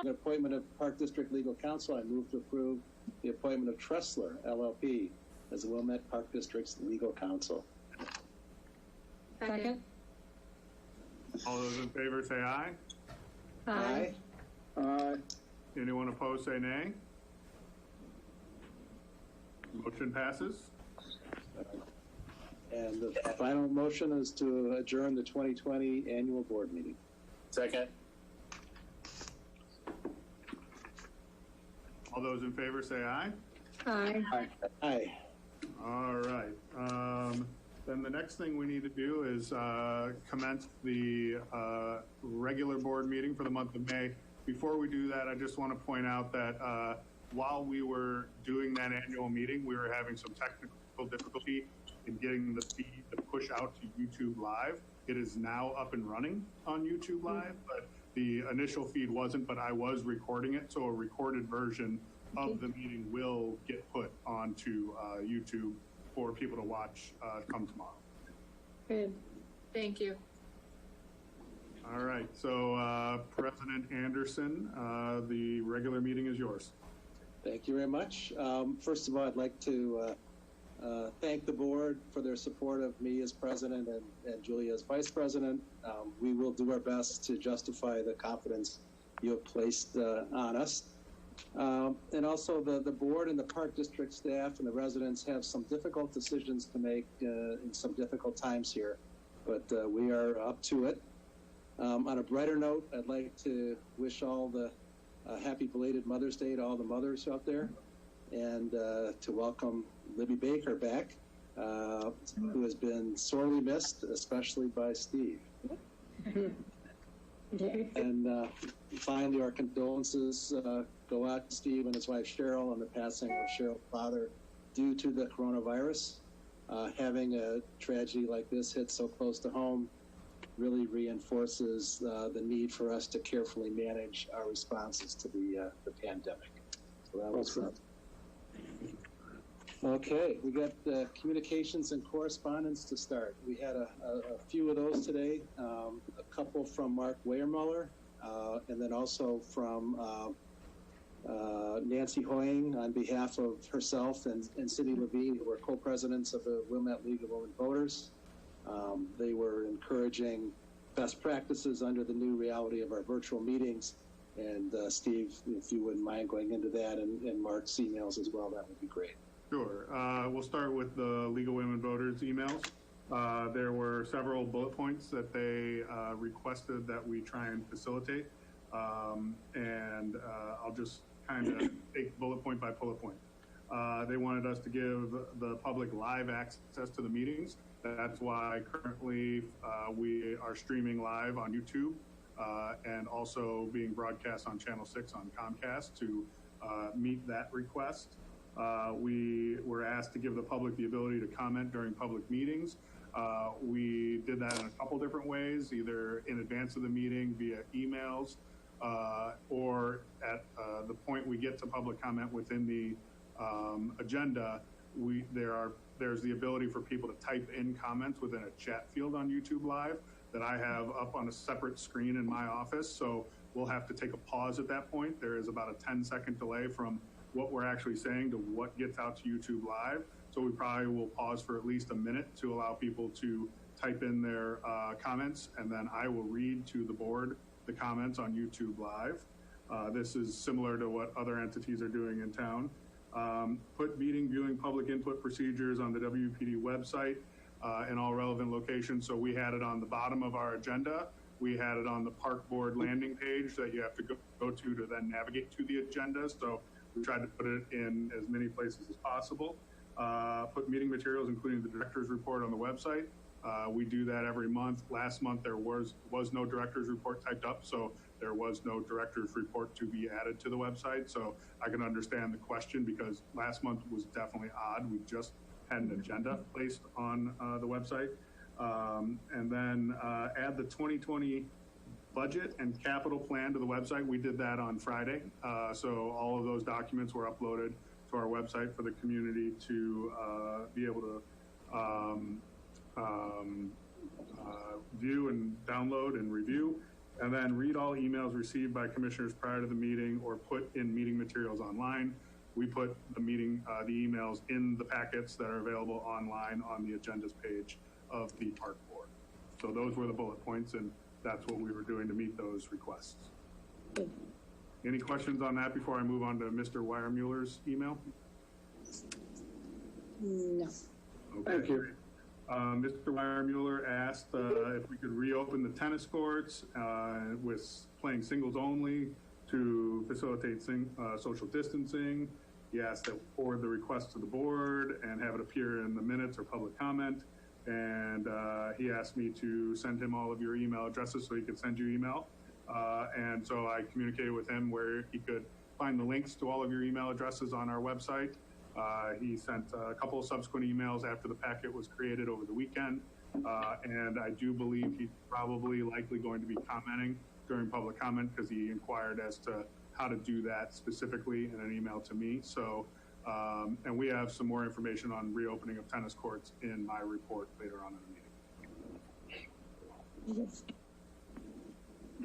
The appointment of Park District Legal Counsel, I move to approve the appointment of Tressler, LLP, as the Wilmette Park District's legal counsel. Second. All those in favor say aye. Aye. Aye. Anyone opposed say nay. Motion passes. And the final motion is to adjourn the 2020 annual board meeting. Second. All those in favor say aye. Aye. Aye. All right. Then the next thing we need to do is commence the regular board meeting for the month of May. Before we do that, I just want to point out that while we were doing that annual meeting, we were having some technical difficulty in getting the feed to push out to YouTube Live. It is now up and running on YouTube Live, but the initial feed wasn't, but I was recording it, so a recorded version of the meeting will get put onto YouTube for people to watch come tomorrow. Good. Thank you. All right, so President Anderson, the regular meeting is yours. Thank you very much. First of all, I'd like to thank the board for their support of me as president and Julia as vice president. We will do our best to justify the confidence you have placed on us. And also the board and the Park District staff and the residents have some difficult decisions to make in some difficult times here, but we are up to it. On a brighter note, I'd like to wish all the happy belated Mother's Day to all the mothers out there, and to welcome Libby Baker back, who has been sorely missed, especially by Steve. And finally, our condolences go out to Steve and his wife Cheryl on the passing of Cheryl's father due to the coronavirus. Having a tragedy like this hit so close to home really reinforces the need for us to carefully manage our responses to the pandemic. So that was fun. Okay, we got communications and correspondence to start. We had a few of those today, a couple from Mark Weyermuller, and then also from Nancy Hoying on behalf of herself and Cindy Levine, who were co-presidents of the Wilmette League of Women Voters. They were encouraging best practices under the new reality of our virtual meetings. And Steve, if you wouldn't mind going into that and Mark's emails as well, that would be great. Sure. We'll start with the League of Women Voters emails. There were several bullet points that they requested that we try and facilitate. And I'll just kind of take bullet point by bullet point. They wanted us to give the public live access to the meetings. That's why currently we are streaming live on YouTube and also being broadcast on Channel 6 on Comcast to meet that request. We were asked to give the public the ability to comment during public meetings. We did that in a couple different ways, either in advance of the meeting via emails or at the point we get to public comment within the agenda. There's the ability for people to type in comments within a chat field on YouTube Live that I have up on a separate screen in my office. So we'll have to take a pause at that point. There is about a 10-second delay from what we're actually saying to what gets out to YouTube Live. So we probably will pause for at least a minute to allow people to type in their comments, and then I will read to the board the comments on YouTube Live. This is similar to what other entities are doing in town. Put meeting viewing public input procedures on the WPD website in all relevant locations. So we had it on the bottom of our agenda. We had it on the park board landing page that you have to go to then navigate to the agenda. So we tried to put it in as many places as possible. Put meeting materials, including the director's report, on the website. We do that every month. Last month there was no director's report typed up, so there was no director's report to be added to the website. So I can understand the question, because last month was definitely odd. We just had an agenda placed on the website. And then add the 2020 budget and capital plan to the website. We did that on Friday. So all of those documents were uploaded to our website for the community to be able to view and download and review. And then read all emails received by commissioners prior to the meeting or put in meeting materials online. We put the emails in the packets that are available online on the agendas page of the park board. So those were the bullet points, and that's what we were doing to meet those requests. Any questions on that before I move on to Mr. Weiermuller's email? No. Okay. Thank you. Mr. Weiermuller asked if we could reopen the tennis courts with playing singles only to facilitate social distancing. He asked to forward the request to the board and have it appear in the minutes or public comment. And he asked me to send him all of your email addresses so he could send you email. And so I communicated with him where he could find the links to all of your email addresses on our website. He sent a couple of subsequent emails after the packet was created over the weekend. And I do believe he's probably likely going to be commenting during public comment because he inquired as to how to do that specifically in an email to me. So, and we have some more information on reopening of tennis courts in my report later on in the meeting.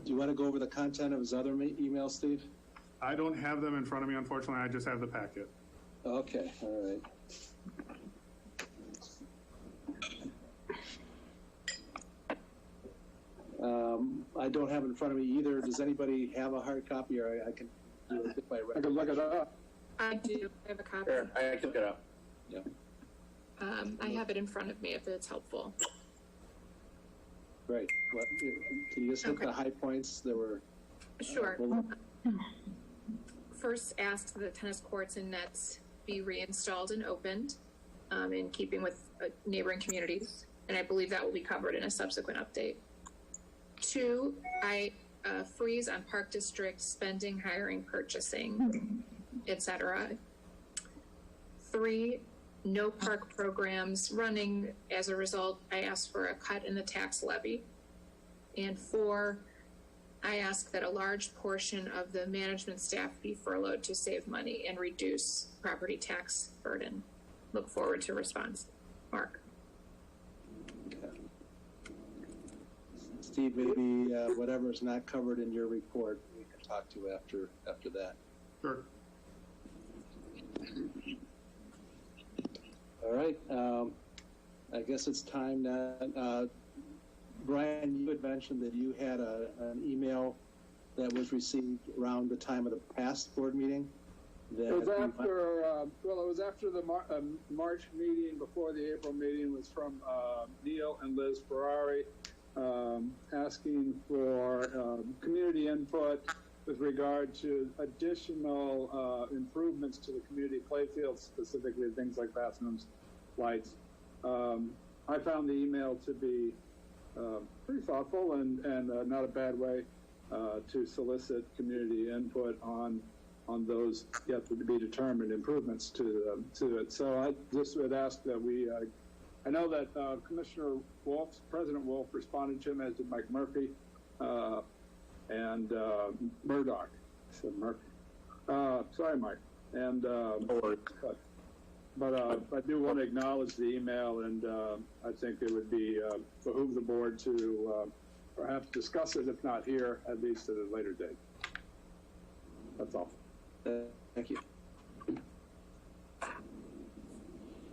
Do you want to go over the content of his other email, Steve? I don't have them in front of me, unfortunately. I just have the packet. Okay, all right. I don't have it in front of me either. Does anybody have a hard copy, or I can do it by I can look it up. I do. I have a copy. Sure, I can look it up. Yeah. I have it in front of me if it's helpful. Right. Well, can you just hit the high points? There were. Sure. First, asked that the tennis courts and nets be reinstalled and opened in keeping with neighboring communities. And I believe that will be covered in a subsequent update. 2, I freeze on park district spending, hiring, purchasing, etc. 3, no park programs running. As a result, I asked for a cut in the tax levy. And 4, I ask that a large portion of the management staff be furloughed to save money and reduce property tax burden. Look forward to response. Mark. Okay. Steve, maybe whatever is not covered in your report, we can talk to after that. Sure. All right. I guess it's time now. Brian, you had mentioned that you had an email that was received around the time of the past board meeting. It was after, well, it was after the March meeting, before the April meeting, was from Neil and Liz Ferrari, asking for community input with regard to additional improvements to the community playfields, specifically things like bathrooms, lights. I found the email to be pretty thoughtful and not a bad way to solicit community input on those yet to be determined improvements to it. So I just would ask that we, I know that Commissioner Wolf, President Wolf responded to him, as did Mike Murphy, and Murdoch. I said Murphy. Sorry, Mike. And but I do want to acknowledge the email, and I think it would be behoove the board to perhaps discuss it, if not here, at least at a later date. That's all. Thank you.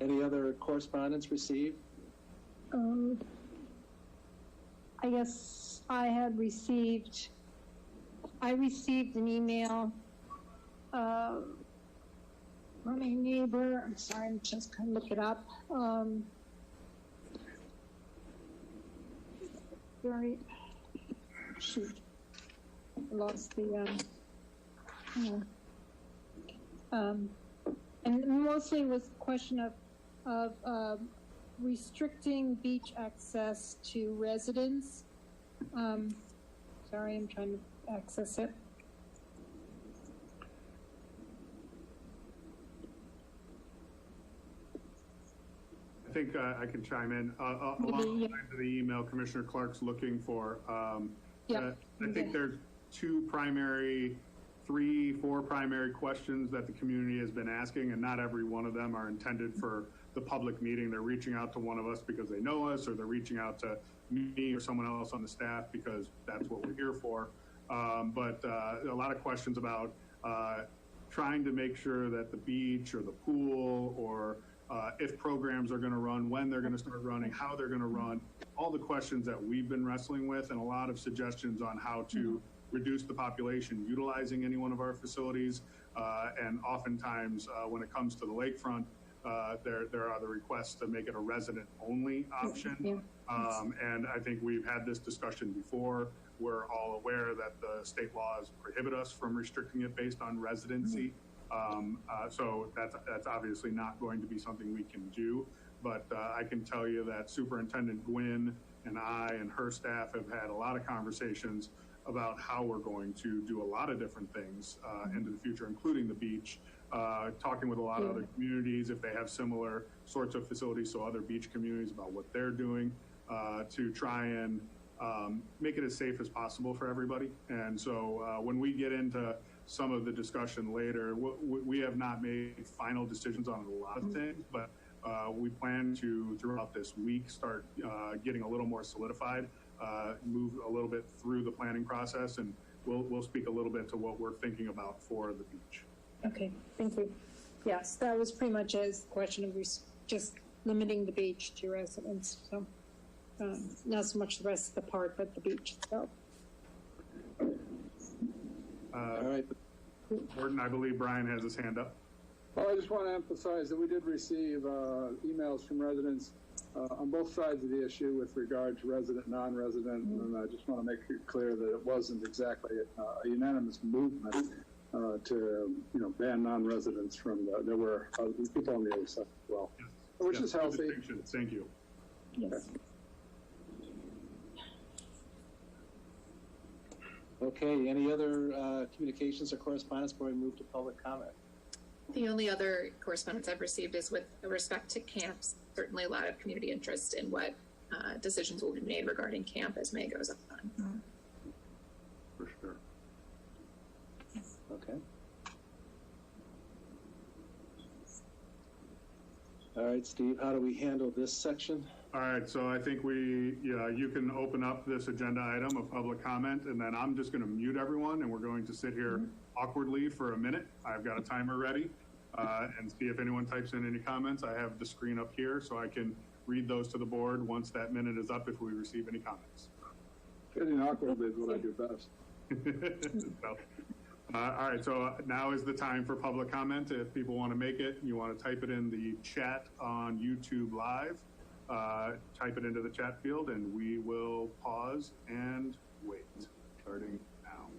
Any other correspondence received? I guess I received an email from a neighbor. I'm sorry, I'm just going to look it up. Shoot, I lost the, and mostly it was a question of restricting beach access to residents. Sorry, I'm trying to access it. I think I can chime in. Along the lines of the email Commissioner Clark's looking for, I think there's 3, 4 primary questions that the community has been asking, and not every one of them are intended for the public meeting. They're reaching out to one of us because they know us, or they're reaching out to me or someone else on the staff because that's what we're here for. But a lot of questions about trying to make sure that the beach or the pool or if programs are going to run, when they're going to start running, how they're going to run, all the questions that we've been wrestling with, and a lot of suggestions on how to reduce the population utilizing any one of our facilities. And oftentimes when it comes to the lakefront, there are the requests to make it a resident-only option. And I think we've had this discussion before. We're all aware that the state laws prohibit us from restricting it based on residency. So that's obviously not going to be something we can do. But I can tell you that Superintendent Gwynn and I and her staff have had a lot of conversations about how we're going to do a lot of different things into the future, including the beach, talking with a lot of other communities if they have similar sorts of facilities, so other beach communities, about what they're doing to try and make it as safe as possible for everybody. And so when we get into some of the discussion later, we have not made final decisions on a lot of things, but we plan to, throughout this week, start getting a little more solidified, move a little bit through the planning process, and we'll speak a little bit to what we're thinking about for the beach. Okay, thank you. Yes, that was pretty much a question of just limiting the beach to residents. So not so much the rest of the park, but the beach itself. All right. Gordon, I believe Brian has his hand up. Well, I just want to emphasize that we did receive emails from residents on both sides of the issue with regard to resident, non-resident, and I just want to make it clear that it wasn't exactly a unanimous movement to ban non-residents from there were people on the other side as well, which is healthy. Thank you. Yes. Okay, any other communications or correspondence before we move to public comment? The only other correspondence I've received is with respect to camps. Certainly a lot of community interest in what decisions will be made regarding camp as May goes on. For sure. Okay. All right, Steve, how do we handle this section? All right, so I think you can open up this agenda item of public comment, and then I'm just going to mute everyone, and we're going to sit here awkwardly for a minute. I've got a timer ready, and see if anyone types in any comments. I have the screen up here, so I can read those to the board once that minute is up if we receive any comments. Getting awkwardly is what I do best. So, all right, so now is the time for public comment. If people want to make it, you want to type it in the chat on YouTube Live. Type it into the chat field, and we will pause and wait, starting now.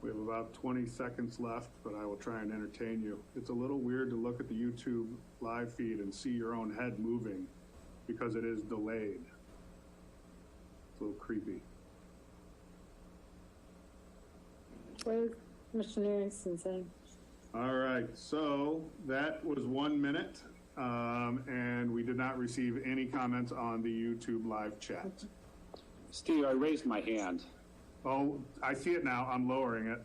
We have about 20 seconds left, but I will try and entertain you. It's a little weird to look at the YouTube live feed and see your own head moving because it is delayed. It's a little creepy. What is Commissioner Erickson saying? All right, so that was 1 minute, and we did not receive any comments on the YouTube live chat. Steve, I raised my hand. Oh, I see it now. I'm lowering it.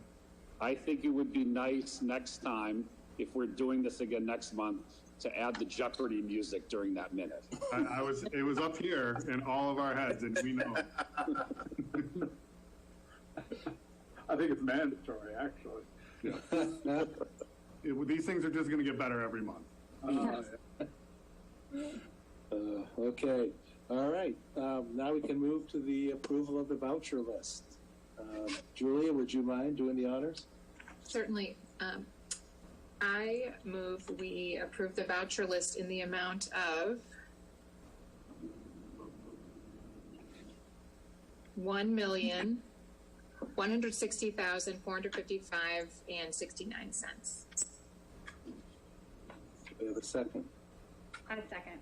I think it would be nice next time, if we're doing this again next month, to add the Jeopardy music during that minute. It was up here in all of our heads, and we know. I think it's mandatory, actually. Yeah. These things are just going to get better every month. Okay. All right. Now we can move to the approval of the voucher list. Julia, would you mind doing the honors? Certainly. I move we approve the voucher list in the amount of $1,160,455.69. We have a second. I second.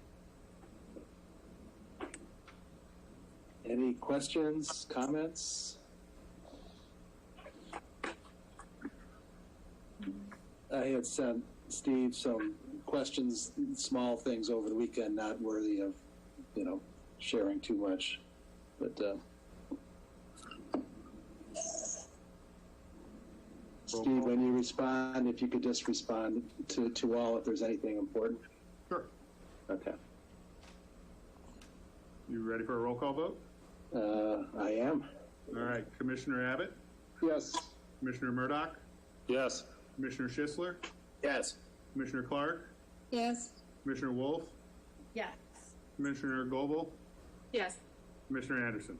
Any questions, comments? I had sent Steve some questions, small things over the weekend, not worthy of, sharing too much. But Steve, when you respond, if you could just respond to all if there's anything important. Sure. Okay. You ready for a roll call vote? I am. All right, Commissioner Abbott, Yes. Commissioner Murdoch, Yes. Commissioner Schisler, Yes. Commissioner Clark, Yes, Commissioner Wolf, Yes. Commissioner Goebel, Yes. Commissioner Anderson.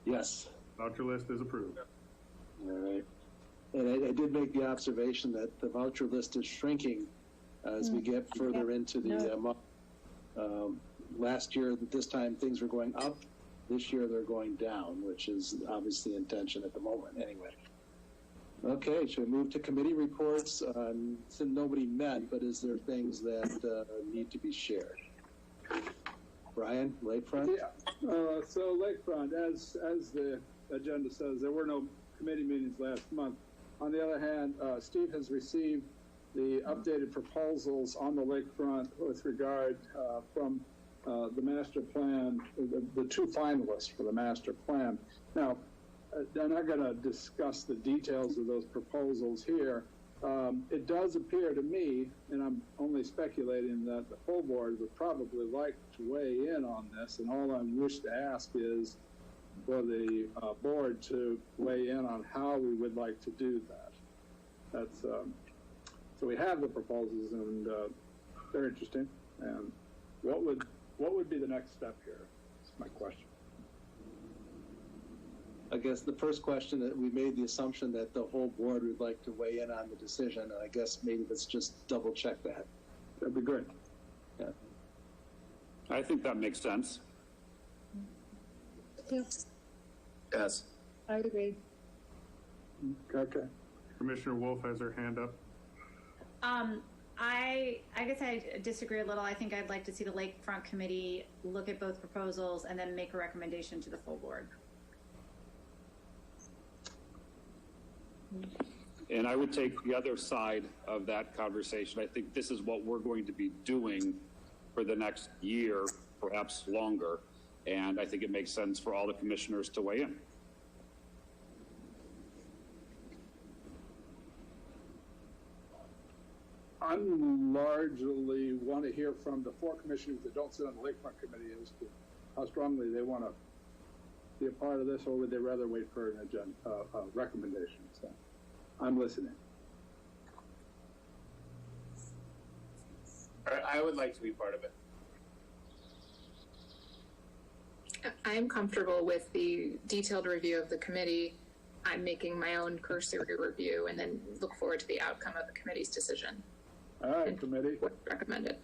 Yes. Voucher list is approved. All right. And I did make the observation that the voucher list is shrinking as we get further into the month. Last year, at this time, things were going up. This year, they're going down, which is obviously intention at the moment anyway. Okay, should we move to committee reports? Since nobody met, but is there things that need to be shared? Brian, Lakefront? Yeah. So Lakefront, as the agenda says, there were no committee meetings last month. On the other hand, Steve has received the updated proposals on the lakefront with regard from the master plan, the two finalists for the master plan. Now, I'm not going to discuss the details of those proposals here. It does appear to me, and I'm only speculating, that the full board would probably like to weigh in on this, and all I wish to ask is for the board to weigh in on how we would like to do that. That's so we have the proposals, and they're interesting. And what would be the next step here? That's my question. I guess the first question that we made the assumption that the whole board would like to weigh in on the decision, and I guess maybe let's just double check that. That'd be good. Yeah. I think that makes sense. yes, Yes. I agree. Okay. Commissioner Wolf has her hand up. I guess I disagree a little. I think I'd like to see the Lakefront Committee look at both proposals and then make a recommendation to the full board. And I would take the other side of that conversation. I think this is what we're going to be doing for the next year, perhaps longer. And I think it makes sense for all the commissioners to weigh in. I'm largely want to hear from the four commissioners that don't sit on the Lakefront Committee as to how strongly they want to be a part of this, or would they rather wait for an agenda recommendation? So I'm listening. I would like to be part of it. I'm comfortable with the detailed review of the committee. I'm making my own cursory review and then look forward to the outcome of the committee's decision. All right, committee. What recommended?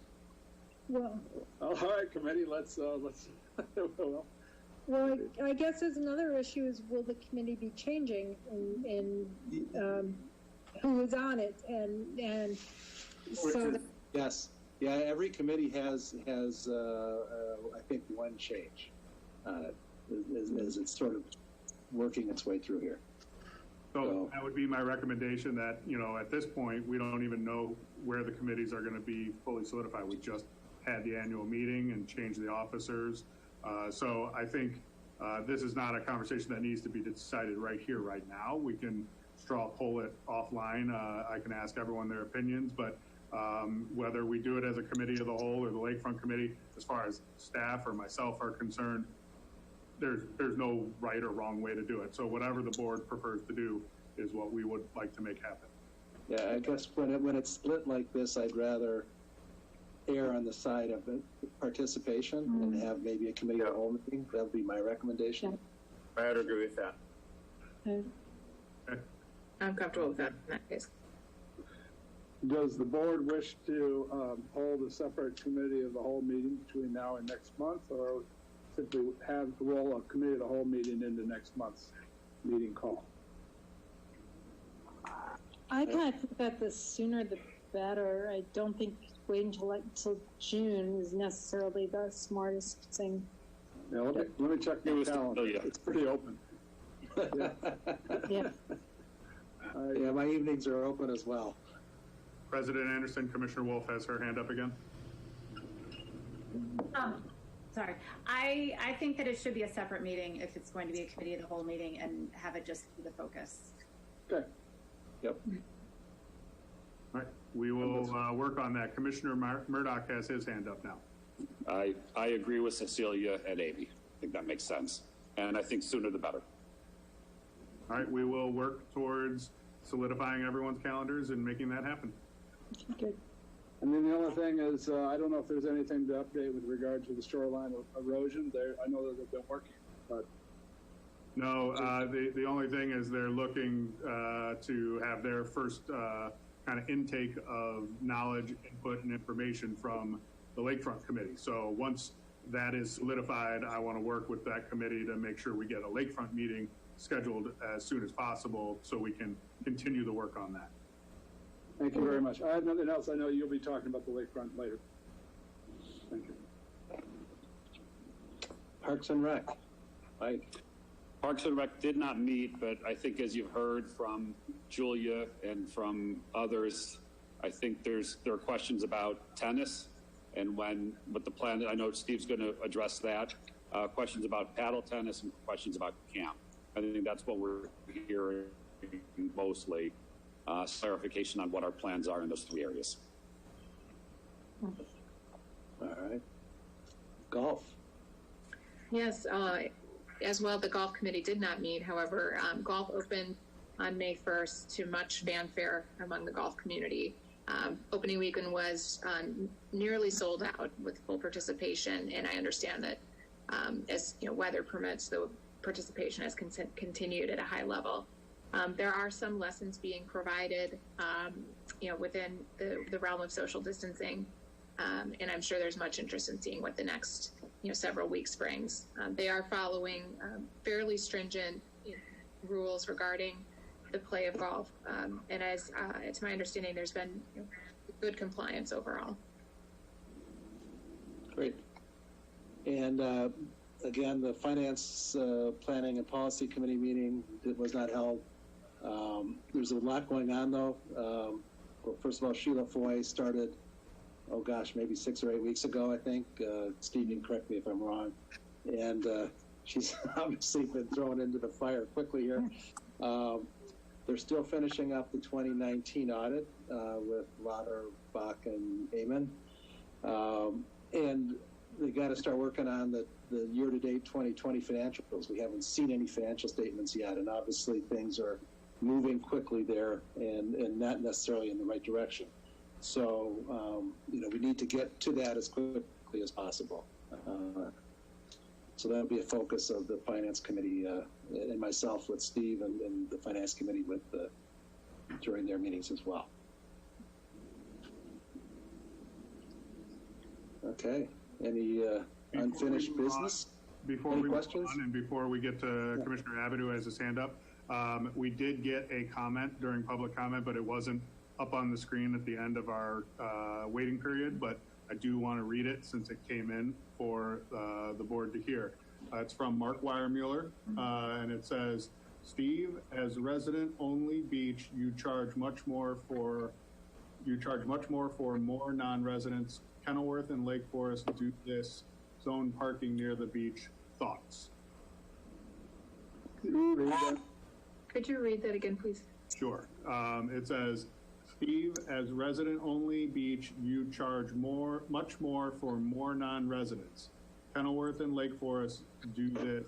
Well, All right, committee. Let's. well, I guess there's another issue is will the committee be changing in who is on it and so that, Yes. Yeah, every committee has I think one change as it's sort of working its way through here. So that would be my recommendation that, at this point, we don't even know where the committees are going to be fully solidified. We just had the annual meeting and changed the officers. So I think this is not a conversation that needs to be decided right here, right now. We can straw poll it offline. I can ask everyone their opinions, but whether we do it as a committee of the whole or the Lakefront Committee, as far as staff or myself are concerned, there's no right or wrong way to do it. So whatever the board prefers to do is what we would like to make happen. Yeah, I guess when it's split like this, I'd rather err on the side of participation and have maybe a committee of the whole meeting. That would be my recommendation. I would agree with that. I'm comfortable with that in that case. Does the board wish to hold a separate committee of the whole meeting between now and next month, or simply roll a committee of the whole meeting into next month's meeting call? I kind of think that the sooner the better. I don't think waiting until June is necessarily the smartest thing. Yeah, let me check the calendar. It's pretty open. Yeah. Yeah. Yeah, my evenings are open as well. President Anderson, Commissioner Wolf has her hand up again. Sorry. I think that it should be a separate meeting if it's going to be a committee of the whole meeting, and have it just be the focus. Okay. Yep. All right, we will work on that. Commissioner Murdoch has his hand up now. I agree with Cecilia and Amy. I think that makes sense. And I think sooner the better. All right, we will work towards solidifying everyone's calendars and making that happen. Good. And then the other thing is, I don't know if there's anything to update with regard to the shoreline erosion. I know that they've been working, but No, the only thing is they're looking to have their first kind of intake of knowledge, input, and information from the Lakefront Committee. So once that is solidified, I want to work with that committee to make sure we get a Lakefront meeting scheduled as soon as possible so we can continue the work on that. thank you very much. I have nothing else. I know you'll be talking about the lakefront later. Thank you. Parks and Rec. Mike. Parks and Rec did not meet, but I think as you've heard from Julia and from others, I think there are questions about tennis and what the plan. I know Steve's going to address that. Questions about paddle tennis and questions about camp. I think that's what we're hearing mostly. Clarification on what our plans are in those three areas. All right. Golf. Yes, as well, the golf committee did not meet. However, golf opened on May 1st to much fanfare among the golf community. Opening weekend was nearly sold out with full participation, and I understand that as weather permits, the participation has continued at a high level. There are some lessons being provided, within the realm of social distancing, and I'm sure there's much interest in seeing what the next several weeks brings. They are following fairly stringent rules regarding the play of golf, and as it's my understanding, there's been good compliance overall. Great. And again, the Finance Planning and Policy Committee meeting was not held. There's a lot going on, though. Well, first of all, Sheila Foy started, oh gosh, maybe 6 or 8 weeks ago, I think. Steve, you can correct me if I'm wrong. And she's obviously been thrown into the fire quickly here. They're still finishing up the 2019 audit with Lauterbach and Amon. And they got to start working on the year-to-date 2020 financials. We haven't seen any financial statements yet, and obviously things are moving quickly there and not necessarily in the right direction. So, we need to get to that as quickly as possible. So that'll be a focus of the Finance Committee and myself with Steve and the Finance Committee during their meetings as well. Okay. Any unfinished business? Before we questions? Move on and before we get to Commissioner Abbott, who has his hand up, we did get a comment during public comment, but it wasn't up on the screen at the end of our waiting period, but I do want to read it since it came in for the board to hear. It's from Mark Weiermuller, and it says, Steve, as resident-only beach, you charge much more for more non-residents. Kenilworth and Lake Forest do this. Zone parking near the beach. Thoughts? Could you read that again, please? Sure. It says, Steve, as resident-only beach, you charge much more for more non-residents. Kenilworth and Lake Forest do this.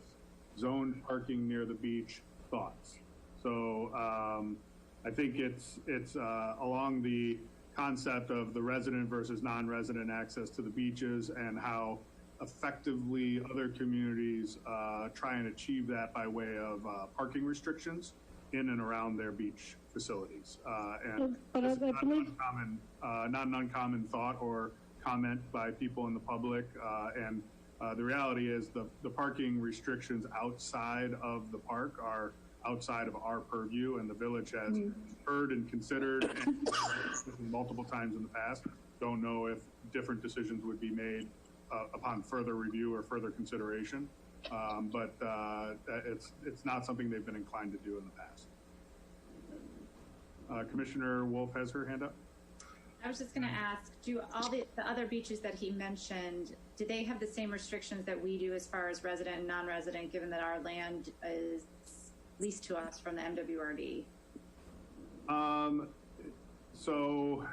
Zone parking near the beach. Thoughts? So I think it's along the concept of the resident versus non-resident access to the beaches and how effectively other communities try and achieve that by way of parking restrictions in and around their beach facilities. And But this is I not an uncommon thought or comment by people in the public. And the reality is the parking restrictions outside of the park are outside of our purview, and the village has heard and considered and multiple times in the past. Don't know if different decisions would be made upon further review or further consideration, but it's not something they've been inclined to do in the past. Commissioner Wolf has her hand up. I was just going to ask, do all the other beaches that he mentioned, do they have the same restrictions that we do as far as resident and non-resident, given that our land is leased to us from the MWRD? So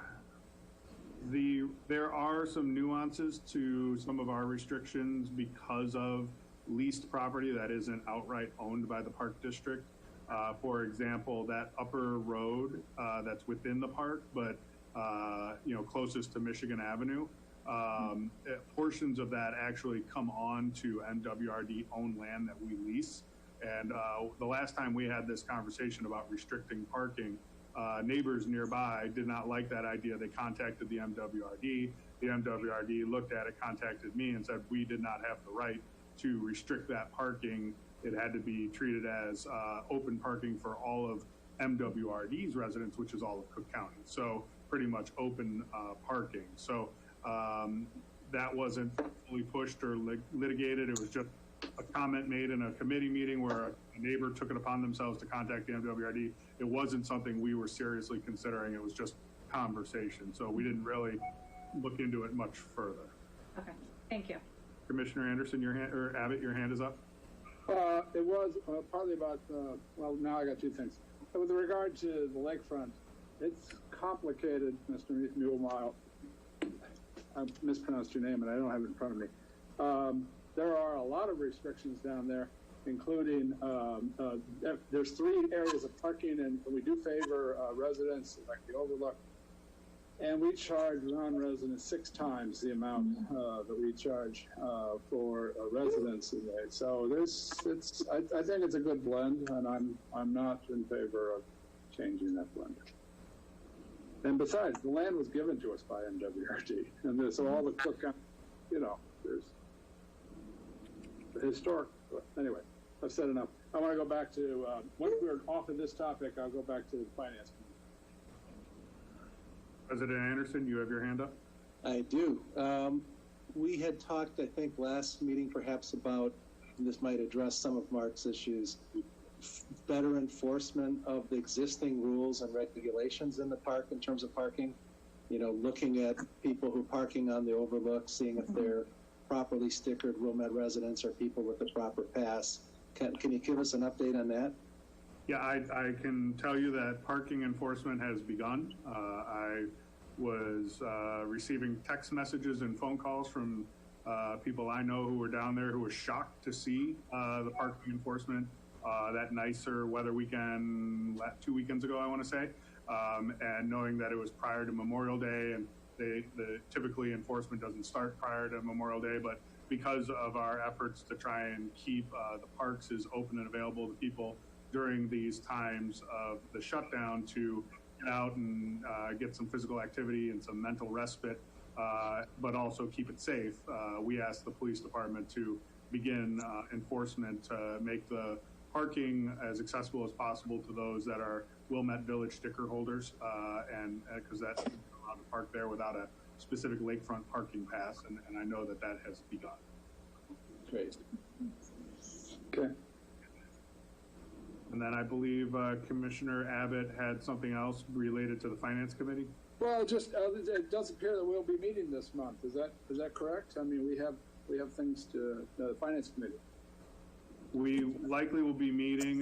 there are some nuances to some of our restrictions because of leased property that isn't outright owned by the park district. For example, that upper road that's within the park, but closest to Michigan Avenue, portions of that actually come on to MWRD owned land that we lease. And the last time we had this conversation about restricting parking, neighbors nearby did not like that idea. They contacted the MWRD. The MWRD looked at it, contacted me, and said we did not have the right to restrict that parking. It had to be treated as open parking for all of MWRD's residents, which is all of Cook County. So pretty much open parking. So that wasn't fully pushed or litigated. It was just a comment made in a committee meeting where a neighbor took it upon themselves to contact the MWRD. It wasn't something we were seriously considering. It was just conversation. So we didn't really look into it much further. Okay, thank you. Commissioner Anderson, your hand, or Abbott, your hand is up. It was partly about, well, now I got two things. With regard to the lakefront, it's complicated, Mr. Mulmile. I mispronounced your name and I don't have it in front of me. There are a lot of restrictions down there, including there's 3 areas of parking, and we do favor residents like the Overlook, and we charge non-residents 6 times the amount that we charge for residents. So I think it's a good blend, and I'm not in favor of changing that blend. And besides, the land was given to us by MWRD, and so all the Cook County, there's historic. Anyway, I've said enough. I want to go back to, once we're off of this topic, I'll go back to the finance committee. President Anderson, you have your hand up. I do. We had talked, I think, last meeting perhaps about, and this might address some of Mark's issues, better enforcement of the existing rules and regulations in the park in terms of parking. Looking at people who are parking on the overlook, seeing if they're properly stickered Wilmette residents or people with the proper pass. Can you give us an update on that? Yeah, I can tell you that parking enforcement has begun. I was receiving text messages and phone calls from people I know who were down there who were shocked to see the parking enforcement that nicer weather weekend 2 weekends ago, I want to say, and knowing that it was prior to Memorial Day, and typically enforcement doesn't start prior to Memorial Day, but because of our efforts to try and keep the parks as open and available to people during these times of the shutdown to get out and get some physical activity and some mental respite, but also keep it safe, we asked the police department to begin enforcement to make the parking as accessible as possible to those that are Wilmette Village sticker holders, and because that's allowed to park there without a specific lakefront parking pass, and I know that has begun. Great. Okay. And then I believe Commissioner Abbott had something else related to the Finance Committee. Well, just it does appear that we'll be meeting this month. Is that correct? I mean, we have things to the Finance Committee. We likely will be meeting.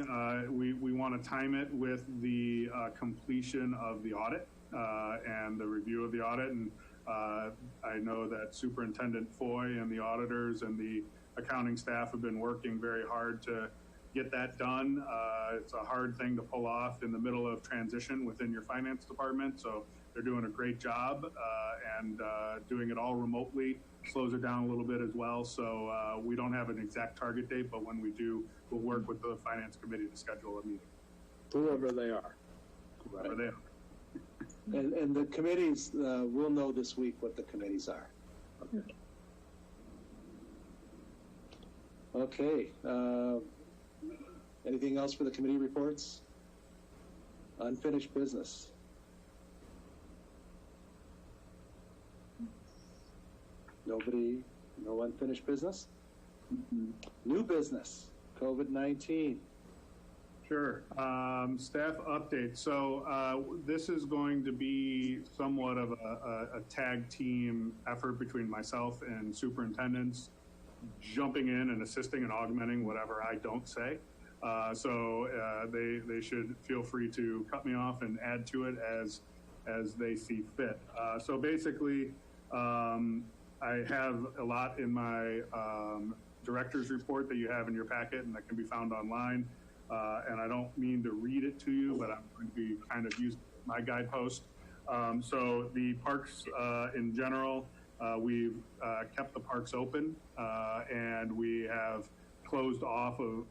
We want to time it with the completion of the audit and the review of the audit. And I know that Superintendent Foy and the auditors and the accounting staff have been working very hard to get that done. It's a hard thing to pull off in the middle of transition within your finance department. So they're doing a great job, and doing it all remotely slows it down a little bit as well. So we don't have an exact target date, but when we do, we'll work with the Finance Committee to schedule a meeting. whoever they are. Whoever they are. And the committees, we'll know this week what the committees are. Okay. Anything else for the committee reports? Unfinished business. Nobody, no unfinished business? New business, COVID-19. Sure. Staff update. So this is going to be somewhat of a tag team effort between myself and superintendents, jumping in and assisting and augmenting whatever I don't say. So they should feel free to cut me off and add to it as they see fit. So basically, I have a lot in my director's report that you have in your packet and that can be found online. And I don't mean to read it to you, but I'm going to be kind of using my guidepost. So the parks in general, we've kept the parks open and we have closed off of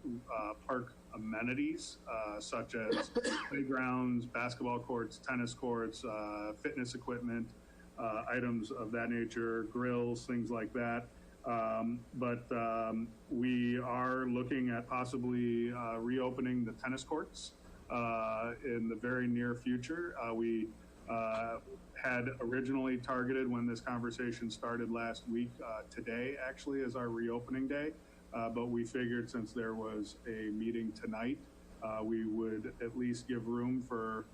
park amenities such as playgrounds, basketball courts, tennis courts, fitness equipment, items of that nature, grills, things like that. But we are looking at possibly reopening the tennis courts in the very near future. We had originally targeted, when this conversation started last week, today actually is our reopening day. But we figured since there was a meeting tonight, we would at least give room for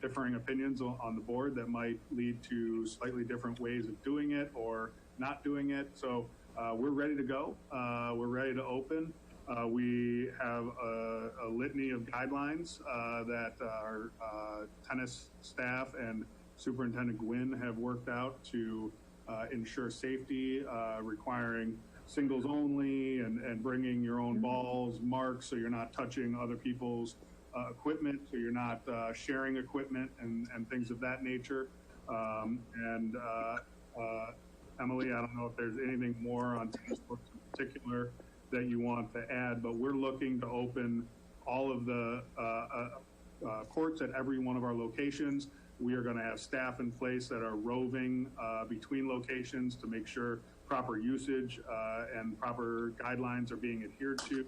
differing opinions on the board that might lead to slightly different ways of doing it or not doing it. So we're ready to go. We're ready to open. We have a litany of guidelines that our tennis staff and Superintendent Gwynn have worked out to ensure safety, requiring singles only and bringing your own balls, marks, so you're not touching other people's equipment, so you're not sharing equipment and things of that nature. Emily, I don't know if there's anything more on tennis courts in particular that you want to add, but we're looking to open all of the courts at every one of our locations. We are going to have staff in place that are roving between locations to make sure proper usage and proper guidelines are being adhered to.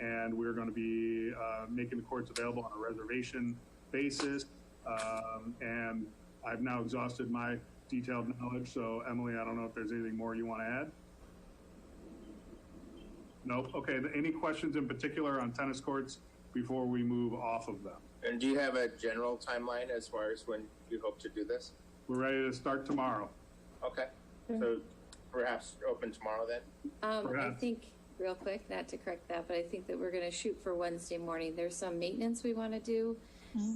And we're going to be making the courts available on a reservation basis. And I've now exhausted my detailed knowledge. So Emily, I don't know if there's anything more you want to add. Nope. Okay. Any questions in particular on tennis courts before we move off of them? And do you have a general timeline as far as when you hope to do this? We're ready to start tomorrow. Okay. So perhaps open tomorrow then? I think, real quick, not to correct that, but I think that we're going to shoot for Wednesday morning. There's some maintenance we want to do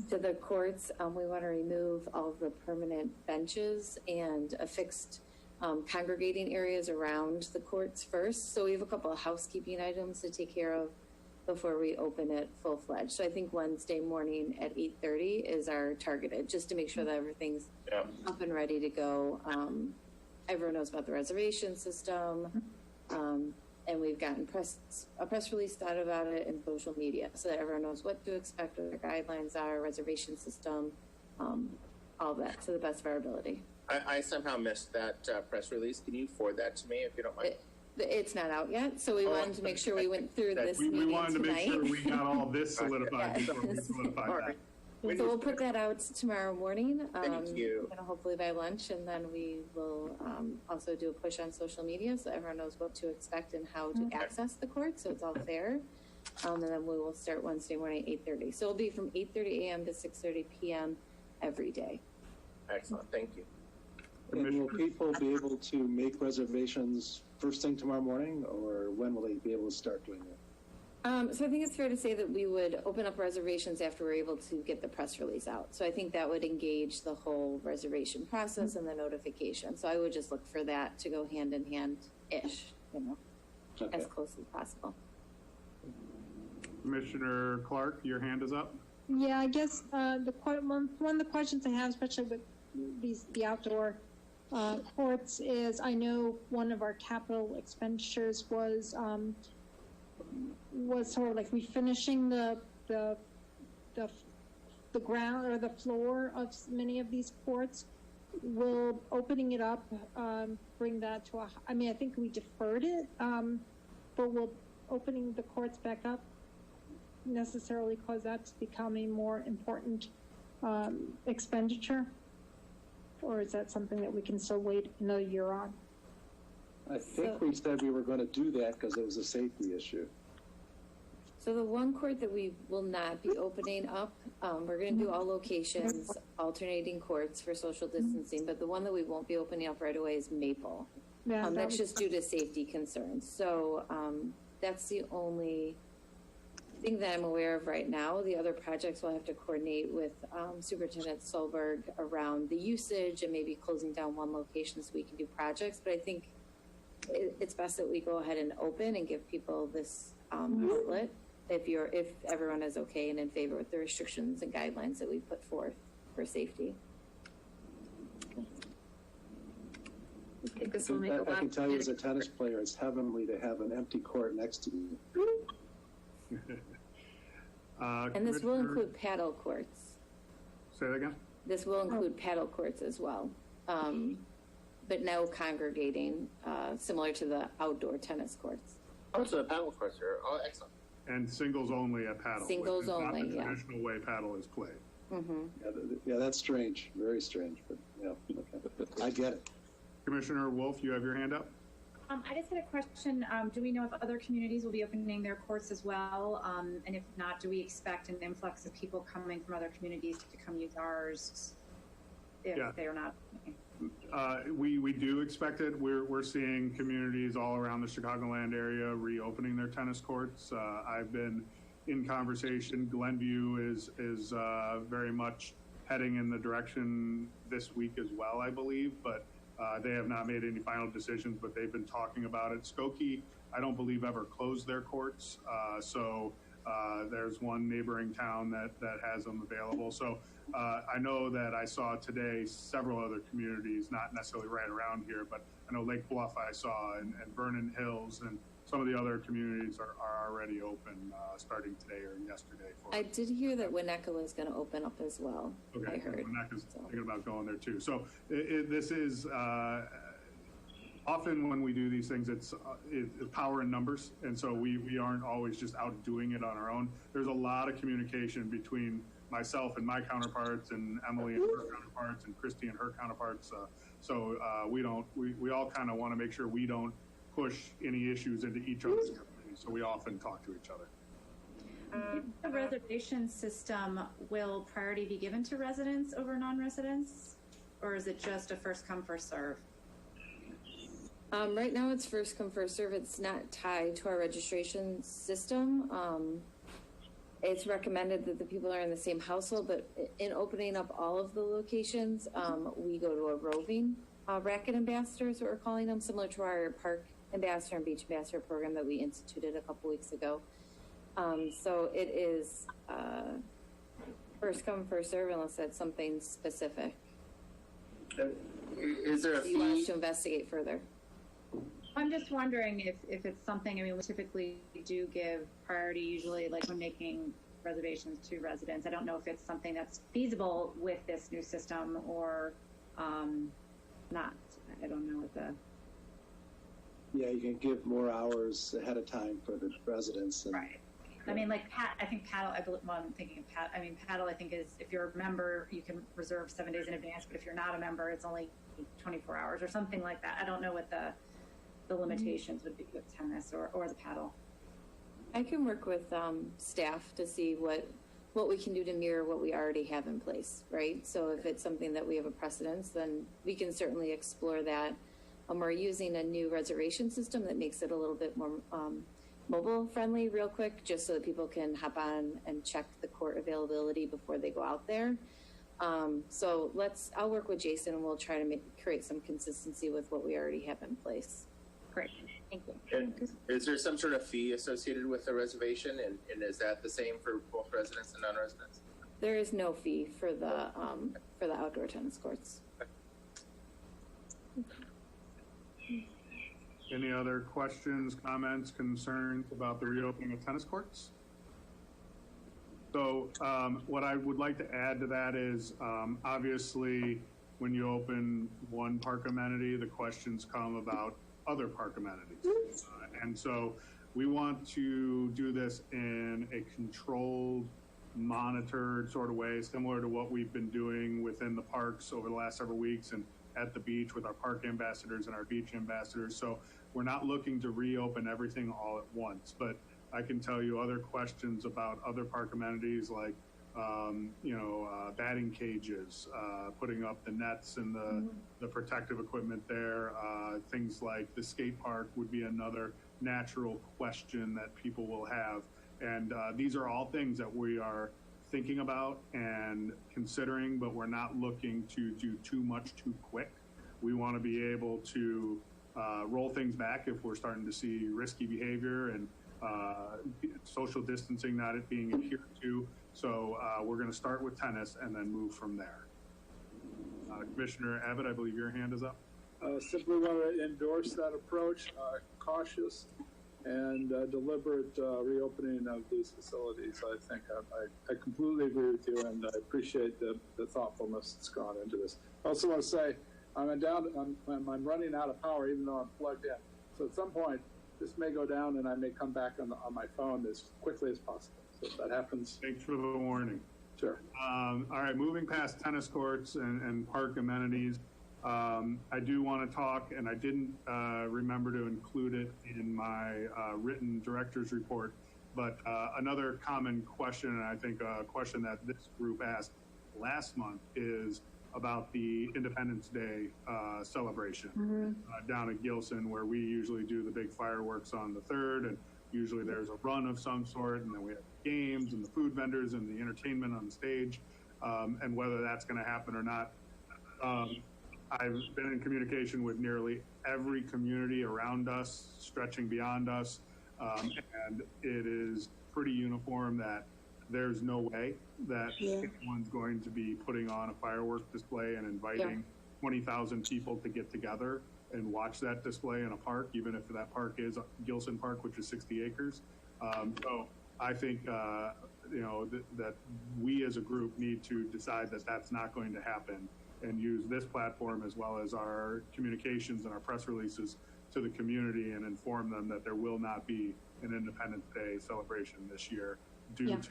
to the courts. We want to remove all of the permanent benches and affixed congregating areas around the courts first. So we have a couple of housekeeping items to take care of before we open it full-fledged. So I think Wednesday morning at 8:30 is our targeted, just to make sure that everything's up and ready to go. Everyone knows about the reservation system, and we've gotten a press release out about it in social media so that everyone knows what to expect, what their guidelines are, reservation system, all that to the best of our ability. I somehow missed that press release. Can you forward that to me if you don't mind? It's not out yet, so we wanted to make sure we went through this meeting tonight. We wanted to make sure we got all this solidified before we solidified that. So we'll put that out tomorrow morning. Thank you. Hopefully by lunch, and then we will also do a push on social media so everyone knows what to expect and how to access the court, so it's all fair. And then we will start Wednesday morning at 8:30. So it'll be from 8:30 a.m. to 6:30 p.m. every day. Excellent. Thank you. And will people be able to make reservations first thing tomorrow morning, or when will they be able to start doing that? So I think it's fair to say that we would open up reservations after we're able to get the press release out. So I think that would engage the whole reservation process and the notification. So I would just look for that to go hand in hand-ish, as close as possible. Commissioner Clark, your hand is up. Yeah, I guess one of the questions I have, especially with the outdoor courts, is I know one of our capital expenditures was sort of like refinishing the the ground or the floor of many of these courts. Will opening it up bring that to a? I mean, I think we deferred it, but will opening the courts back up necessarily cause that to become a more important expenditure, or is that something that we can still wait another year on? I think we said we were going to do that because it was a safety issue. So the one court that we will not be opening up, we're going to do all locations, alternating courts for social distancing, but the one that we won't be opening up right away is Maple. Yeah, That's just due to safety concerns. So that's the only thing that I'm aware of right now. The other projects we'll have to coordinate with Superintendent Solberg around the usage and maybe closing down one location so we can do projects. But I think it's best that we go ahead and open and give people this outlet if everyone is okay and in favor with the restrictions and guidelines that we put forth for safety. I think this will make a lot. I can tell you as a tennis player, it's heavenly to have an empty court next to you. And this will include paddle courts. Say that again? This will include paddle courts as well, but no congregating, similar to the outdoor tennis courts. Oh, so the paddle courts are excellent. And singles only at paddle. Singles which is only, not the yeah. traditional way paddle is played. Mm-hmm. Yeah, that's strange, very strange, but yeah, okay. I get it. Commissioner Wolf, you have your hand up? I just had a question. Do we know if other communities will be opening their courts as well? And if not, do we expect an influx of people coming from other communities to come use ours if they are not? We do expect it. We're seeing communities all around the Chicagoland area reopening their tennis courts. I've been in conversation. Glenview is very much heading in the direction this week as well, I believe, but they have not made any final decisions, but they've been talking about it. Skokie, I don't believe ever closed their courts. So there's one neighboring town that has them available. So I know that I saw today several other communities, not necessarily right around here, but I know Lake Bluff I saw and Vernon Hills and some of the other communities are already open starting today or yesterday. I did hear that Winnetka is going to open up as well. Okay, I heard. Winnetka's thinking about going there too. So this is often when we do these things, it's power in numbers, and so we aren't always just out doing it on our own. There's a lot of communication between myself and my counterparts, and Emily and her counterparts, and Christy and her counterparts. So we all kind of want to make sure we don't push any issues into each other's communities. So we often talk to each other. The reservation system, will priority be given to residents over non-residents, or is it just a first come, first serve? Right now it's first come, first serve. It's not tied to our registration system. It's recommended that the people are in the same household, but in opening up all of the locations, we go to a roving racket ambassador, is what we're calling them, similar to our park ambassador and beach ambassador program that we instituted a couple weeks ago. So it is first come, first serve unless that's something specific. Is there a fee? You want us to investigate further? I'm just wondering if it's something, I mean, we typically do give priority usually like when making reservations to residents. I don't know if it's something that's feasible with this new system or not. I don't know what the... Yeah, you can give more hours ahead of time for the residents. And, right. I mean, like I think paddle, I'm thinking of paddle. I mean, paddle, I think is if you're a member, you can reserve 7 days in advance, but if you're not a member, it's only 24 hours or something like that. I don't know what the limitations would be with tennis or the paddle. I can work with staff to see what we can do to mirror what we already have in place, right? So if it's something that we have a precedence, then we can certainly explore that. We're using a new reservation system that makes it a little bit more mobile friendly real quick, just so that people can hop on and check the court availability before they go out there. So I'll work with Jason and we'll try to create some consistency with what we already have in place. Great, thank you. And is there some sort of fee associated with the reservation, and is that the same for both residents and non-residents? There is no fee for the outdoor tennis courts. Any other questions, comments, concerns about the reopening of tennis courts? So what I would like to add to that is obviously when you open one park amenity, the questions come about other park amenities. And so we want to do this in a controlled, monitored sort of way, similar to what we've been doing within the parks over the last several weeks and at the beach with our park ambassadors and our beach ambassadors. So we're not looking to reopen everything all at once, but I can tell you other questions about other park amenities like batting cages, putting up the nets and the protective equipment there. Things like the skate park would be another natural question that people will have. And these are all things that we are thinking about and considering, but we're not looking to do too much too quick. We want to be able to roll things back if we're starting to see risky behavior and social distancing not being adhered to. So we're going to start with tennis and then move from there. Commissioner Abbott, I believe your hand is up. Simply want to endorse that approach, cautious and deliberate reopening of these facilities. I think I completely agree with you, and I appreciate the thoughtfulness that's gone into this. I also want to say I'm running out of power, even though I'm plugged in. So at some point, this may go down, and I may come back on my phone as quickly as possible. So if that happens. Thanks for the warning. Sure. All right, moving past tennis courts and park amenities, I do want to talk, and I didn't remember to include it in my written director's report, but another common question, and I think a question that this group asked last month, is about the Independence Day celebration down at Gilson, where we usually do the big fireworks on the 3rd, and usually there's a run of some sort, and then we have games and the food vendors and the entertainment on the stage, and whether that's going to happen or not. I've been in communication with nearly every community around us, stretching beyond us, and it is pretty uniform that there's no way that anyone's going to be putting on a fireworks display and inviting 20,000 people to get together and watch that display in a park, even if that park is Gilson Park, which is 60 acres. So I think, that we as a group need to decide that that's not going to happen, and use this platform as well as our communications and our press releases to the community and inform them that there will not be an Independence Day celebration this year due to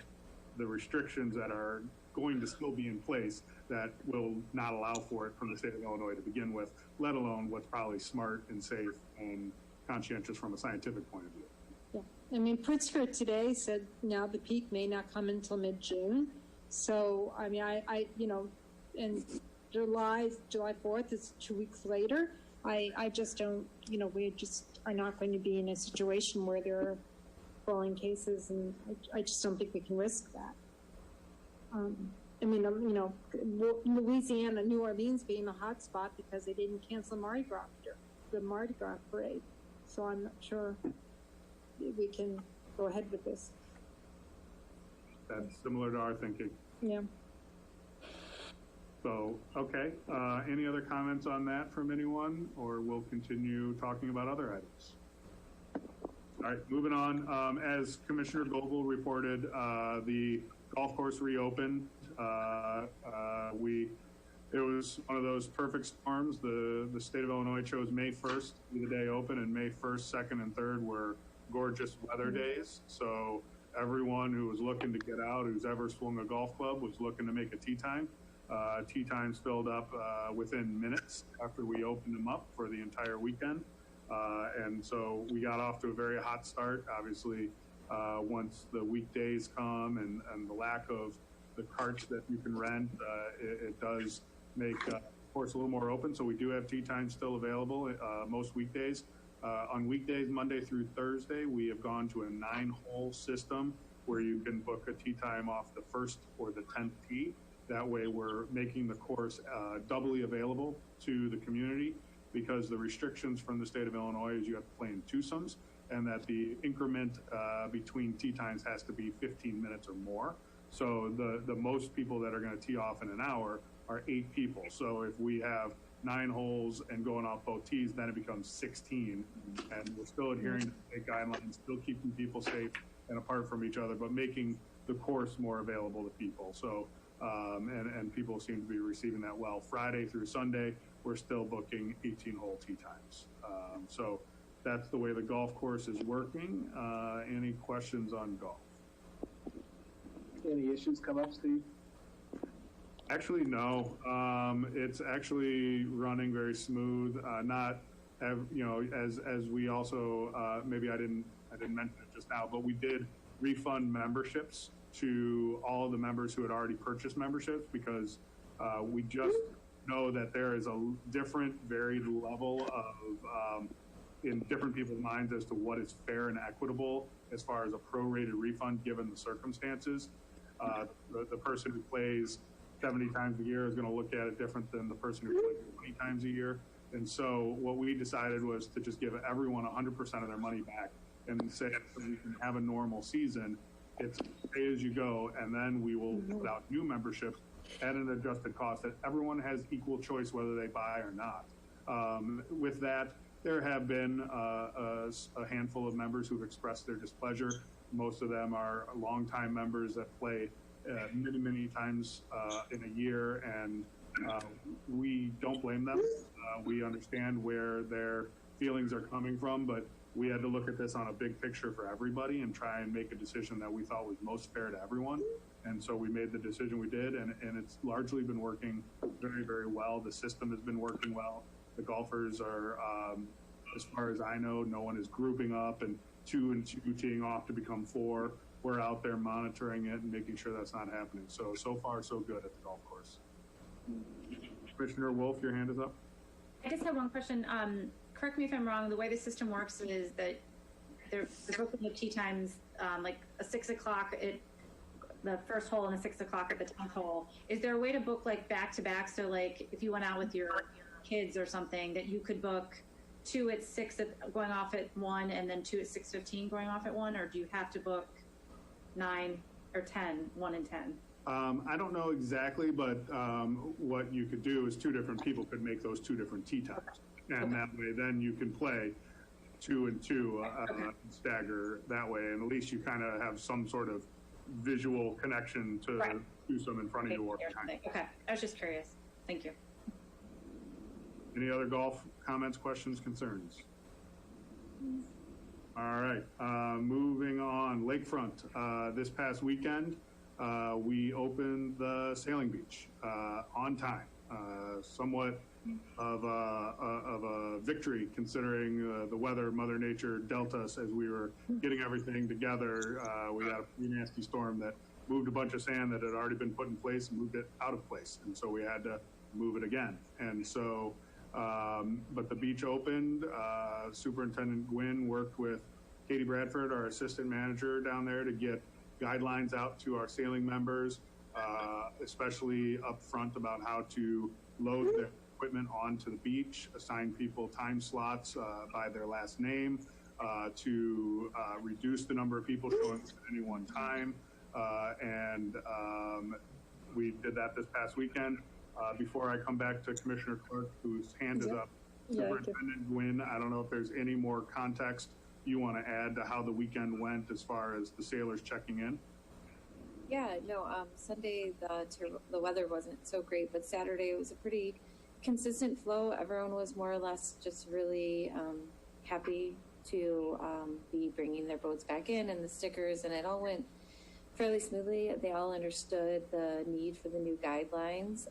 the restrictions that are going to still be in place that will not allow for it from the state of Illinois to begin with, let alone what's probably smart and safe and conscientious from a scientific point of view. Yeah, I mean, Pritzker today said now the peak may not come until mid-June. So, I mean, and July 4th is 2 weeks later. I just don't, we just are not going to be in a situation where there are falling cases, and I just don't think we can risk that. Louisiana, New Orleans being a hot spot because they didn't cancel the Mardi Gras parade. So I'm not sure we can go ahead with this. That's similar to our thinking. Yeah. So, okay. Any other comments on that from anyone, or we'll continue talking about other items? All right, moving on. As Commissioner Goebel reported, the golf course reopened. It was one of those perfect storms. The state of Illinois chose May 1st to be the day open, and May 1st, 2nd, and 3rd were gorgeous weather days. So everyone who was looking to get out, who's ever swung a golf club, was looking to make a tee time. Tee times filled up within minutes after we opened them up for the entire weekend. And so we got off to a very hot start. Obviously, once the weekdays come and the lack of the carts that you can rent, it does make the course a little more open. So we do have tee times still available most weekdays. On weekdays, Monday through Thursday, we have gone to a 9-hole system where you can book a tee time off the 1st or the 10th tee. That way we're making the course doubly available to the community, because the restrictions from the state of Illinois is you have to play in twosomes, and that the increment between tee times has to be 15 minutes or more. So the most people that are going to tee off in an hour are 8 people. So if we have 9 holes and going off both tees, then it becomes 16. And we're still adhering to state guidelines, still keeping people safe and apart from each other, but making the course more available to people. So, and people seem to be receiving that well. Friday through Sunday, we're still booking 18-hole tee times. So that's the way the golf course is working. Any questions on golf? Any issues come up, Steve? Actually, no. It's actually running very smooth. Not, as we also maybe I didn't mention it just now, but we did refund memberships to all of the members who had already purchased memberships, because we just know that there is a different, varied level of in different people's minds as to what is fair and equitable as far as a prorated refund given the circumstances. The person who plays 70 times a year is going to look at it different than the person who plays 20 times a year. And so what we decided was to just give everyone 100% of their money back and say, so we can have a normal season. It's pay as you go, and then we will put out new memberships at an adjusted cost that everyone has equal choice whether they buy or not. With that, there have been a handful of members who've expressed their displeasure. Most of them are longtime members that play many, many times in a year, and we don't blame them. We understand where their feelings are coming from, but we had to look at this on a big picture for everybody and try and make a decision that we thought was most fair to everyone. And so we made the decision we did, and it's largely been working very, very well. The system has been working well. The golfers are, as far as I know, no one is grouping up and 2 and 2 teeing off to become 4. We're out there monitoring it and making sure that's not happening. So far, so good at the golf course. Commissioner Wolf, your hand is up. I just have one question. Correct me if I'm wrong. The way the system works is that they're booking the tee times, like a 6 o'clock at the first hole and a 6 o'clock at the 10th hole. Is there a way to book like back to back? So like if you went out with your kids or something, that you could book 2 at 6 going off at 1 and then 2 at 6:15 going off at 1, or do you have to book 9 or 10, 1 and 10? I don't know exactly, but what you could do is 2 different people could make those 2 different tee times. And that way, then you can play 2 and 2, stagger that way. And at least you kind of have some sort of visual connection to do some in front of you all the time. Okay, I was just curious. Thank you. Any other golf comments, questions, concerns? All right, moving on. Lakefront. This past weekend, we opened the sailing beach on time. Somewhat of a victory considering the weather Mother Nature dealt us as we were getting everything together. We had a pretty nasty storm that moved a bunch of sand that had already been put in place and moved it out of place, and so we had to move it again. And so, but the beach opened. Superintendent Gwynn worked with Katie Bradford, our assistant manager down there, to get guidelines out to our sailing members, especially up front about how to load their equipment onto the beach, assign people time slots by their last name, to reduce the number of people showing up at any one time. And we did that this past weekend. Before I come back to Commissioner Clark, whose hand is up, Superintendent Gwynn, I don't know if there's any more context you want to add to how the weekend went as far as the sailors checking in? Yeah, no, Sunday the weather wasn't so great, but Saturday it was a pretty consistent flow. Everyone was more or less just really happy to be bringing their boats back in, and the stickers, and it all went fairly smoothly. They all understood the need for the new guidelines,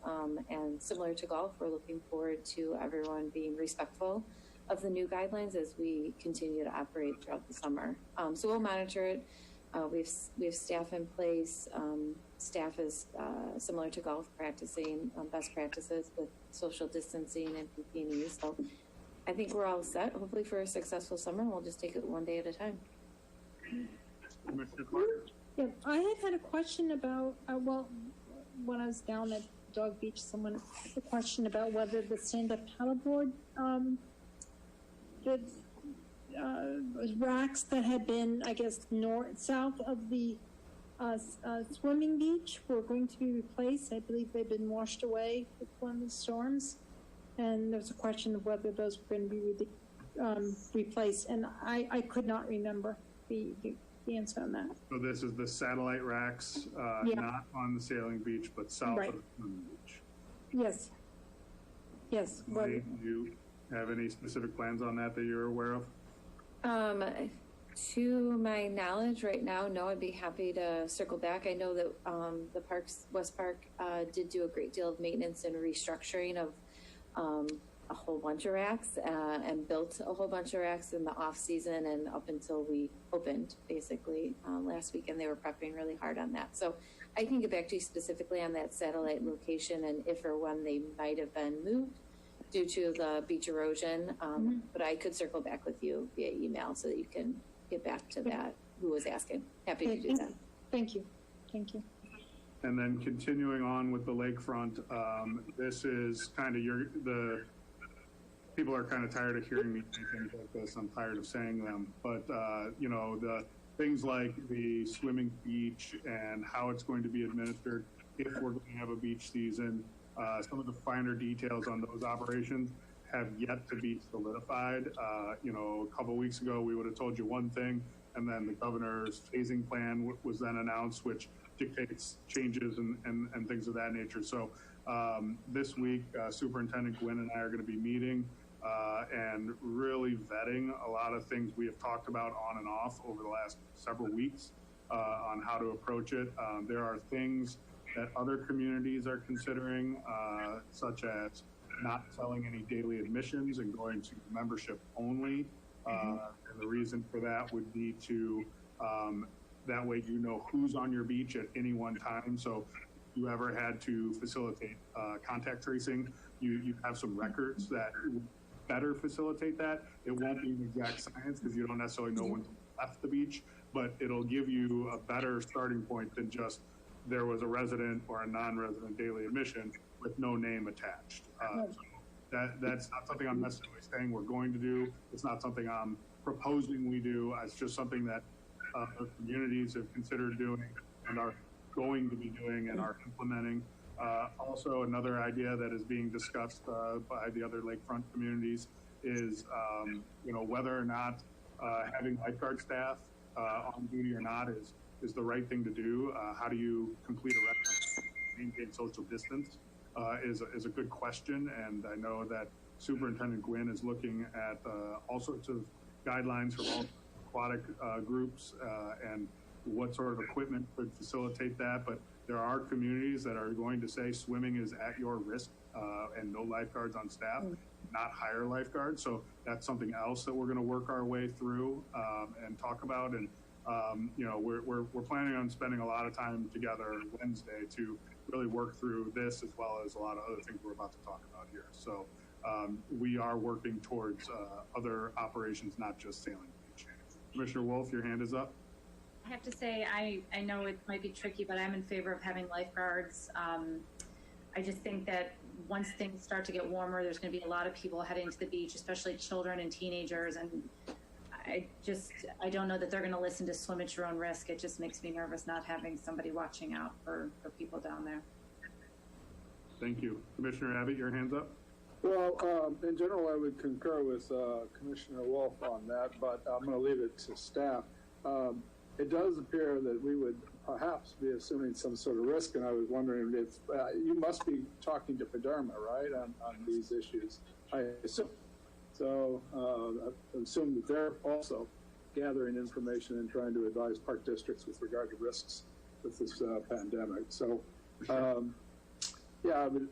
and similar to golf, we're looking forward to everyone being respectful of the new guidelines as we continue to operate throughout the summer. So we'll monitor it. We have staff in place. Staff is similar to golf, practicing best practices with social distancing and PPE. So I think we're all set, hopefully, for a successful summer. We'll just take it one day at a time. Yeah, I had a question about, well, when I was down at Dog Beach, someone had a question about whether the stand-up paddleboard, the racks that had been, I guess, south of the swimming beach were going to be replaced. I believe they've been washed away with one of the storms. And there's a question of whether those were going to be replaced. And I could not remember the the answer on that. So this is the satellite racks, Yeah. not on the sailing beach, but south Right. of the beach. Yes. Yes. Well, Do you have any specific plans on that you're aware of? To my knowledge right now, no, I'd be happy to circle back. I know that the West Park did do a great deal of maintenance and restructuring of a whole bunch of racks and built a whole bunch of racks in the off season and up until we opened basically last weekend. They were prepping really hard on that. So I can get back to you specifically on that satellite location and if or when they might have been moved due to the beach erosion. But I could circle back with you via email so that you can get back to that, who was asking. Happy to do that. Thank you. Thank you. And then continuing on with the lakefront, this is kind of the people are kind of tired of hearing me say things like this. I'm tired of saying them, but you know, the things like the swimming beach and how it's going to be administered if we're going to have a beach season, some of the finer details on those operations have yet to be solidified. You know, a couple of weeks ago, we would have told you one thing, and then the governor's phasing plan was then announced, which dictates changes and things of that nature. So this week, Superintendent Gwynn and I are going to be meeting and really vetting a lot of things we have talked about on and off over the last several weeks on how to approach it. There are things that other communities are considering, such as not selling any daily admissions and going to membership only. And the reason for that would be to, that way you know who's on your beach at any one time. So if you ever had to facilitate contact tracing, you have some records that better facilitate that. It won't be an exact science because you don't necessarily know when left the beach, but it'll give you a better starting point than just there was a resident or a non-resident daily admission with no name attached. So that's not something I'm necessarily saying we're going to do. It's not something I'm proposing we do. It's just something that the communities have considered doing and are going to be doing and are implementing. Also, another idea that is being discussed by the other lakefront communities is, you know, whether or not having lifeguard staff on duty or not is the right thing to do. How do you complete a record, maintain social distance is a good question. And I know that Superintendent Gwynn is looking at all sorts of guidelines from all aquatic groups and what sort of equipment could facilitate that. But there are communities that are going to say swimming is at your risk and no lifeguards on staff, not hire lifeguards. So that's something else that we're going to work our way through and talk about. And you know, we're planning on spending a lot of time together Wednesday to really work through this as well as a lot of other things we're about to talk about here. So we are working towards other operations, not just sailing beach. Commissioner Wolf, your hand is up. I have to say, I know it might be tricky, but I'm in favor of having lifeguards. I just think that once things start to get warmer, there's going to be a lot of people heading to the beach, especially children and teenagers. And I don't know that they're going to listen to swim at your own risk. It just makes me nervous not having somebody watching out for people down there. Thank you. Commissioner Abbott, your hand's up. Well, in general, I would concur with Commissioner Wolf on that, but I'm going to leave it to staff. It does appear that we would perhaps be assuming some sort of risk, and I was wondering if you must be talking to Federma, right, on these issues, I assume. So I assume that they're also gathering information and trying to advise park districts with regard to risks with this pandemic. So, yeah,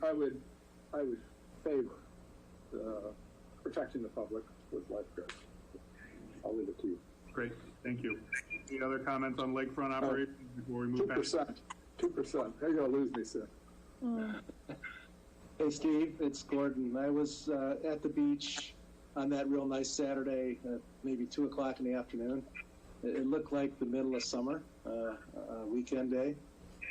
I would favor protecting the public with lifeguards. I'll leave it to you. Great, thank you. Any other comments on lakefront operations before we move 2%. 2%. You're going to lose me soon. Hey, Steve, it's Gordon. I was at the beach on that real nice Saturday, maybe 2 o'clock in the afternoon. It looked like the middle of summer, weekend day.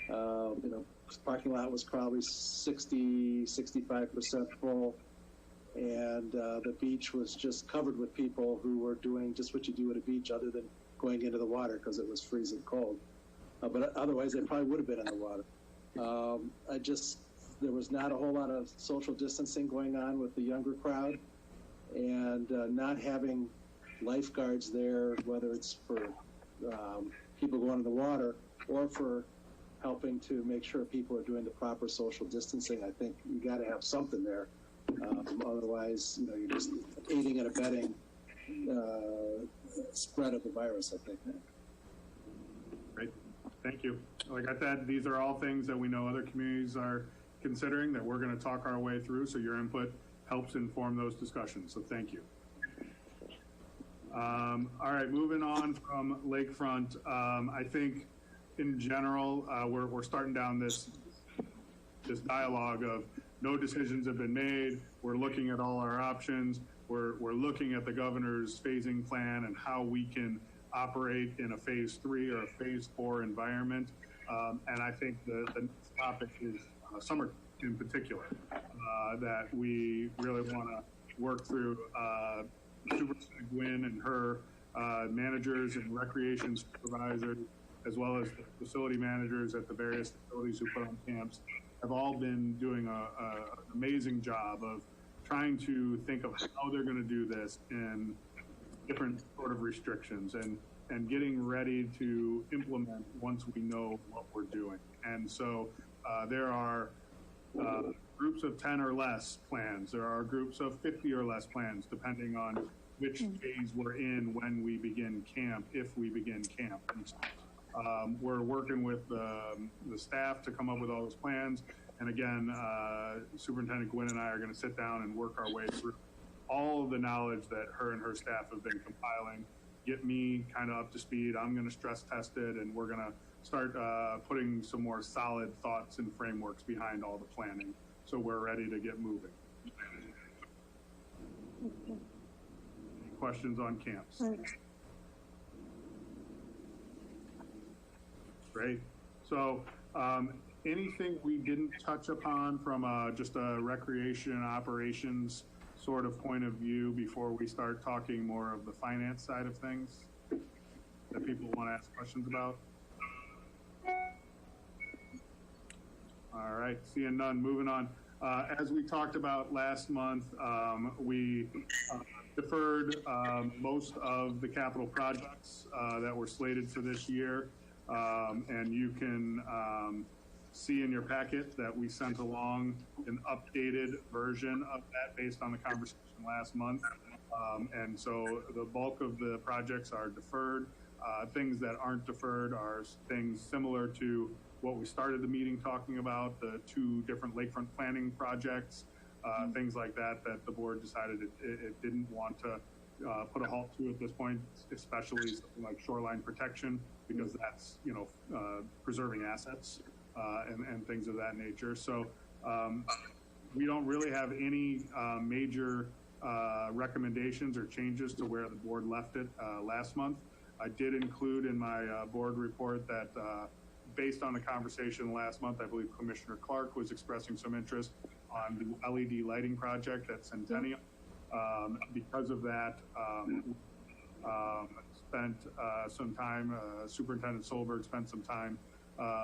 You know, parking lot was probably 65% full. And the beach was just covered with people who were doing just what you do at a beach other than going into the water because it was freezing cold. But otherwise, they probably would have been in the water. There was not a whole lot of social distancing going on with the younger crowd, and not having lifeguards there, whether it's for people going in the water, or for helping to make sure people are doing the proper social distancing. I think you got to have something there. Otherwise, you know, you're just aiding and abetting spread of the virus, I think. Great. Thank you. Like I said, these are all things that we know other communities are considering that we're going to talk our way through. So your input helps inform those discussions. So thank you. All right, moving on from Lakefront. I think in general, we're starting down this dialogue of no decisions have been made. We're looking at all our options. We're looking at the governor's phasing plan and how we can operate in a phase 3 or a phase 4 environment. And I think the topic is summer in particular, that we really want to work through. Superintendent Gwynn and her managers and recreation supervisors, as well as the facility managers at the various facilities who put on camps, have all been doing an amazing job of trying to think of how they're going to do this in different sort of restrictions and getting ready to implement once we know what we're doing. And so there are groups of 10 or less plans. There are groups of 50 or less plans, depending on which phase we're in when we begin camp, if we begin camp. We're working with the staff to come up with all those plans. And again, Superintendent Gwynn and I are going to sit down and work our way through all of the knowledge that her and her staff have been compiling, get me kind of up to speed. I'm going to stress test it, and we're going to start putting some more solid thoughts and frameworks behind all the planning, so we're ready to get moving. Any questions on camps? Great. So anything we didn't touch upon from just a recreation operations sort of point of view before we start talking more of the finance side of things that people want to ask questions about? All right, seeing none, moving on. As we talked about last month, we deferred most of the capital projects that were slated for this year. And you can see in your packet that we sent along an updated version of that based on the conversation last month. And so the bulk of the projects are deferred. Things that aren't deferred are things similar to what we started the meeting talking about, the 2 different lakefront planning projects, things like that, that the board decided it didn't want to put a halt to at this point, especially something like shoreline protection, because that's, you know, preserving assets and things of that nature. So we don't really have any major recommendations or changes to where the board left it last month. I did include in my board report that based on the conversation last month, I believe Commissioner Clark was expressing some interest on the LED lighting project at Centennial. Because of that, spent some time, Superintendent Solberg spent some time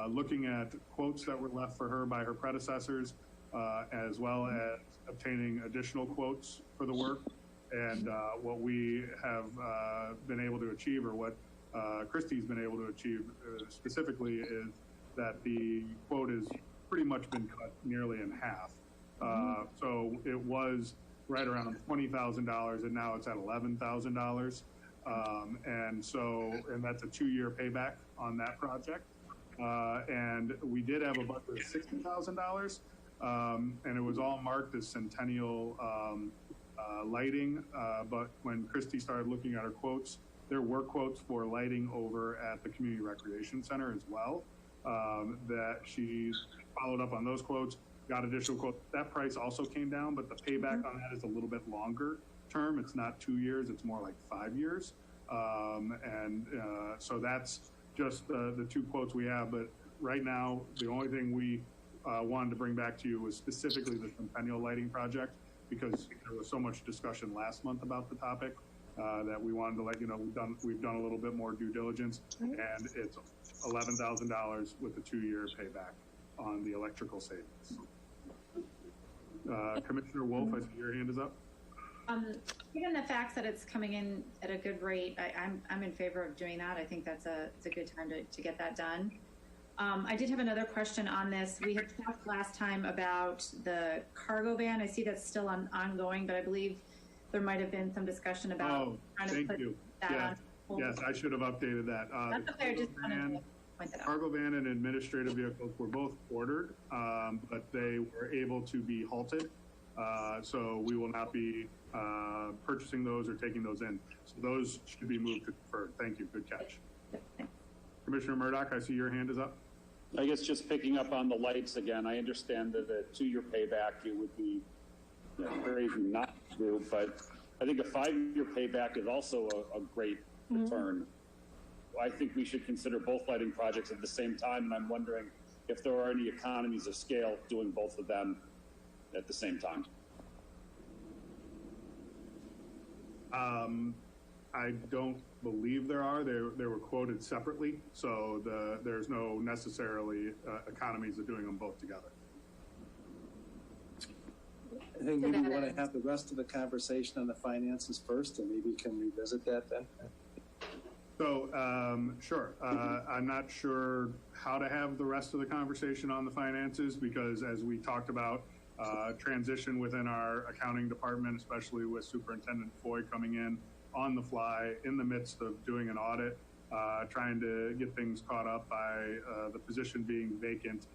looking at quotes that were left for her by her predecessors, as well as obtaining additional quotes for the work. And what we have been able to achieve, or what Christie's been able to achieve specifically, is that the quote has pretty much been cut nearly in half. So it was right around $20,000, and now it's at $11,000. And that's a 2-year payback on that project. And we did have a budget of $60,000, and it was all marked as Centennial lighting. But when Christy started looking at her quotes, there were quotes for lighting over at the Community Recreation Center as well, that she followed up on those quotes, got additional quotes. That price also came down, but the payback on that is a little bit longer term. It's not 2 years, it's more like 5 years. So that's just the 2 quotes we have. But right now, the only thing we wanted to bring back to you was specifically the Centennial lighting project, because there was so much discussion last month about the topic that we wanted to let you know we've done a little bit more due diligence, and it's $11,000 with a 2-year payback on the electrical savings. Commissioner Wolf, I see your hand is up. Given the fact that it's coming in at a good rate, I'm in favor of doing that. I think it's a good time to get that done. I did have another question on this. We had talked last time about the cargo van. I see that's still ongoing, but I believe there might have been some discussion about trying to put that on hold. Yes, I should have updated that. That's okay. I just wanted to point that out. Cargo van and administrative vehicles were both ordered, but they were able to be halted. So we will not be purchasing those or taking those in. So those should be moved to deferred. Thank you. Good catch. Commissioner Murdoch, I see your hand is up. I guess just picking up on the lights again, I understand that a 2-year payback, it would be crazy not to do, but I think a 5-year payback is also a great return. I think we should consider both lighting projects at the same time, and I'm wondering if there are any economies of scale doing both of them at the same time. I don't believe there are. They were quoted separately, so there's no necessarily economies of doing them both together. I think maybe we want to have the rest of the conversation on the finances first, and maybe we can revisit that then. So, sure. I'm not sure how to have the rest of the conversation on the finances because, as we talked about, transition within our accounting department, especially with Superintendent Foy coming in on the fly in the midst of doing an audit, trying to get things caught up by the position being vacant.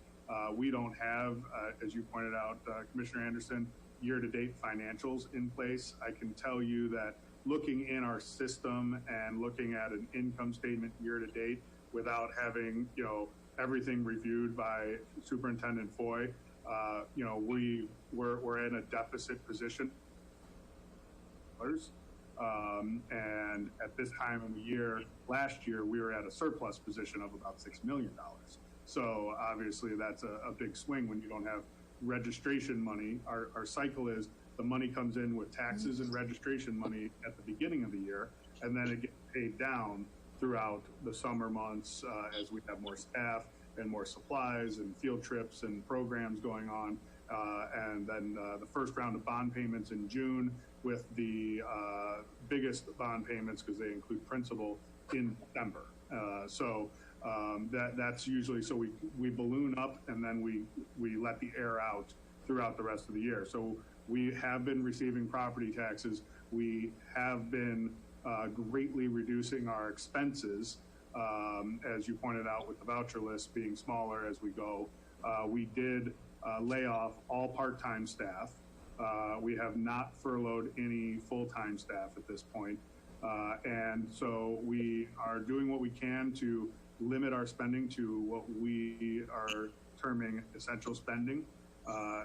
We don't have, as you pointed out, Commissioner Anderson, year-to-date financials in place. I can tell you that looking in our system and looking at an income statement year-to-date without having, everything reviewed by Superintendent Foy, we're in a deficit position. And at this time of the year, last year, we were at a surplus position of about $6 million. So obviously that's a big swing when you don't have registration money. Our cycle is the money comes in with taxes and registration money at the beginning of the year, and then it gets paid down throughout the summer months as we have more staff and more supplies and field trips and programs going on. And then the first round of bond payments in June with the biggest bond payments because they include principal in December. That's usually, so we balloon up and then we let the air out throughout the rest of the year. So we have been receiving property taxes. We have been greatly reducing our expenses, as you pointed out with the voucher list being smaller as we go. We did lay off all part-time staff. We have not furloughed any full-time staff at this point. And so we are doing what we can to limit our spending to what we are terming essential spending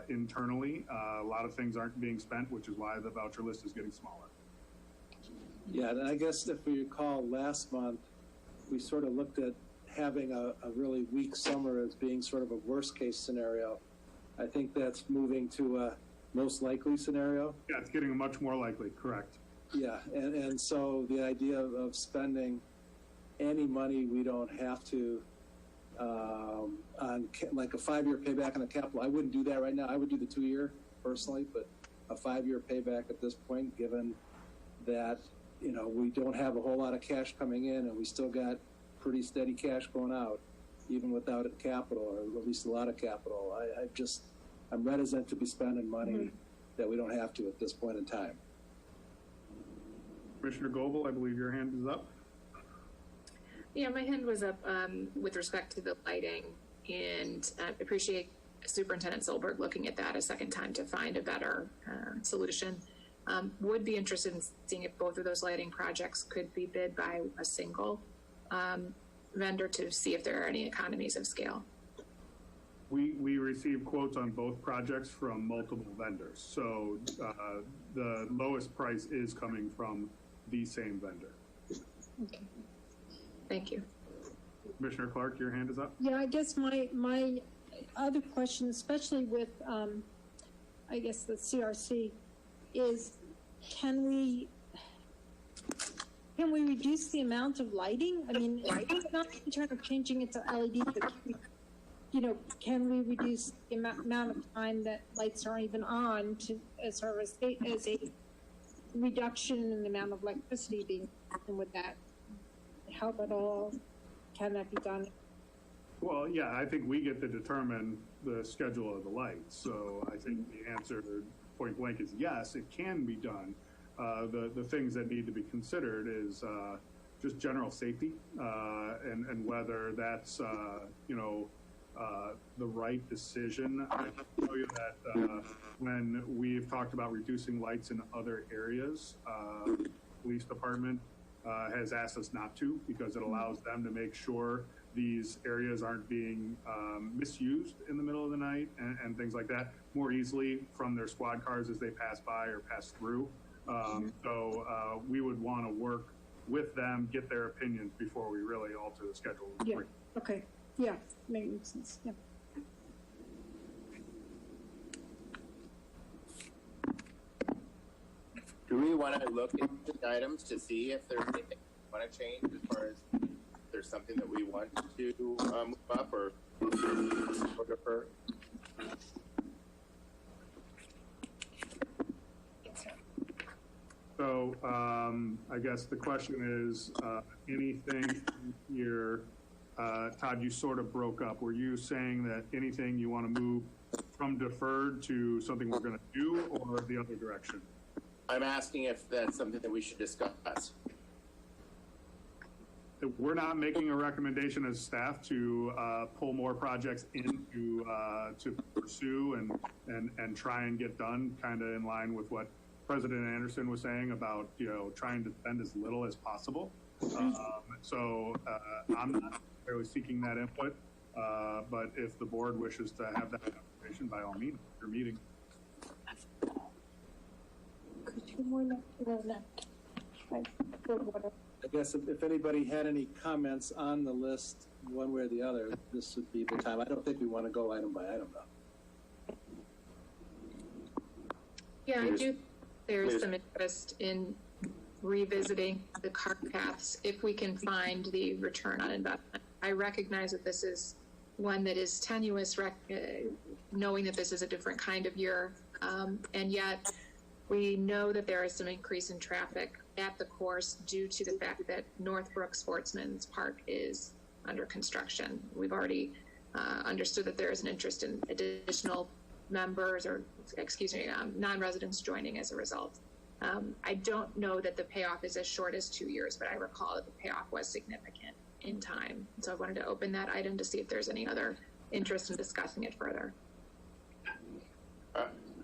internally. A lot of things aren't being spent, which is why the voucher list is getting smaller. Yeah, and I guess if we recall last month, we sort of looked at having a really weak summer as being sort of a worst case scenario. I think that's moving to a most likely scenario. Yeah, it's getting much more likely, correct. Yeah, and so the idea of spending any money we don't have to on like a 5-year payback on a capital, I wouldn't do that right now. I would do the 2-year personally, but a 5-year payback at this point, given that we don't have a whole lot of cash coming in and we still got pretty steady cash going out, even without a capital, or at least a lot of capital. I'm reticent to be spending money that we don't have to at this point in time. Commissioner Goebel, I believe your hand is up. Yeah, my hand was up with respect to the lighting, and I appreciate Superintendent Solberg looking at that a second time to find a better solution. Would be interested in seeing if both of those lighting projects could be bid by a single vendor to see if there are any economies of scale. We received quotes on both projects from multiple vendors. So the lowest price is coming from the same vendor. Okay. Thank you. Commissioner Clark, your hand is up. Yeah, I guess my other question, especially with, I guess the CRC, is can we reduce the amount of lighting? I mean, not in terms of changing it to LED, but can we reduce the amount of time that lights are even on to as a reduction in the amount of electricity being, and would that help at all? Can that be done? Well, yeah, I think we get to determine the schedule of the lights. So I think the answer point blank is yes, it can be done. The things that need to be considered is just general safety and whether that's, the right decision. I can tell you that when we've talked about reducing lights in other areas, police department has asked us not to, because it allows them to make sure these areas aren't being misused in the middle of the night and things like that more easily from their squad cars as they pass by or pass through. So we would want to work with them, get their opinions before we really alter the schedule. Yeah, okay, yeah, makes sense, yeah. Do we want to look into the items to see if there's anything we want to change as far as if there's something that we want to move up or defer? So I guess the question is, anything here, Todd, you sort of broke up. Were you saying that anything you want to move from deferred to something we're going to do, or the other direction? I'm asking if that's something that we should discuss. We're not making a recommendation as staff to pull more projects in to pursue and try and get done, kind of in line with what President Anderson was saying about, trying to spend as little as possible. So I'm not necessarily seeking that input, but if the board wishes to have that conversation, by all means, your meeting. I guess if anybody had any comments on the list, one way or the other, this would be the time. I don't think we want to go item by item, though. Yeah, I do. There's some interest in revisiting the cart paths if we can find the return on investment. I recognize that this is one that is tenuous, knowing that this is a different kind of year, and yet we know that there is some increase in traffic at the course due to the fact that Northbrook Sportsman's Park is under construction. We've already understood that there is an interest in additional members or, non-residents joining as a result. I don't know that the payoff is as short as 2 years, but I recall that the payoff was significant in time. So I wanted to open that item to see if there's any other interest in discussing it further.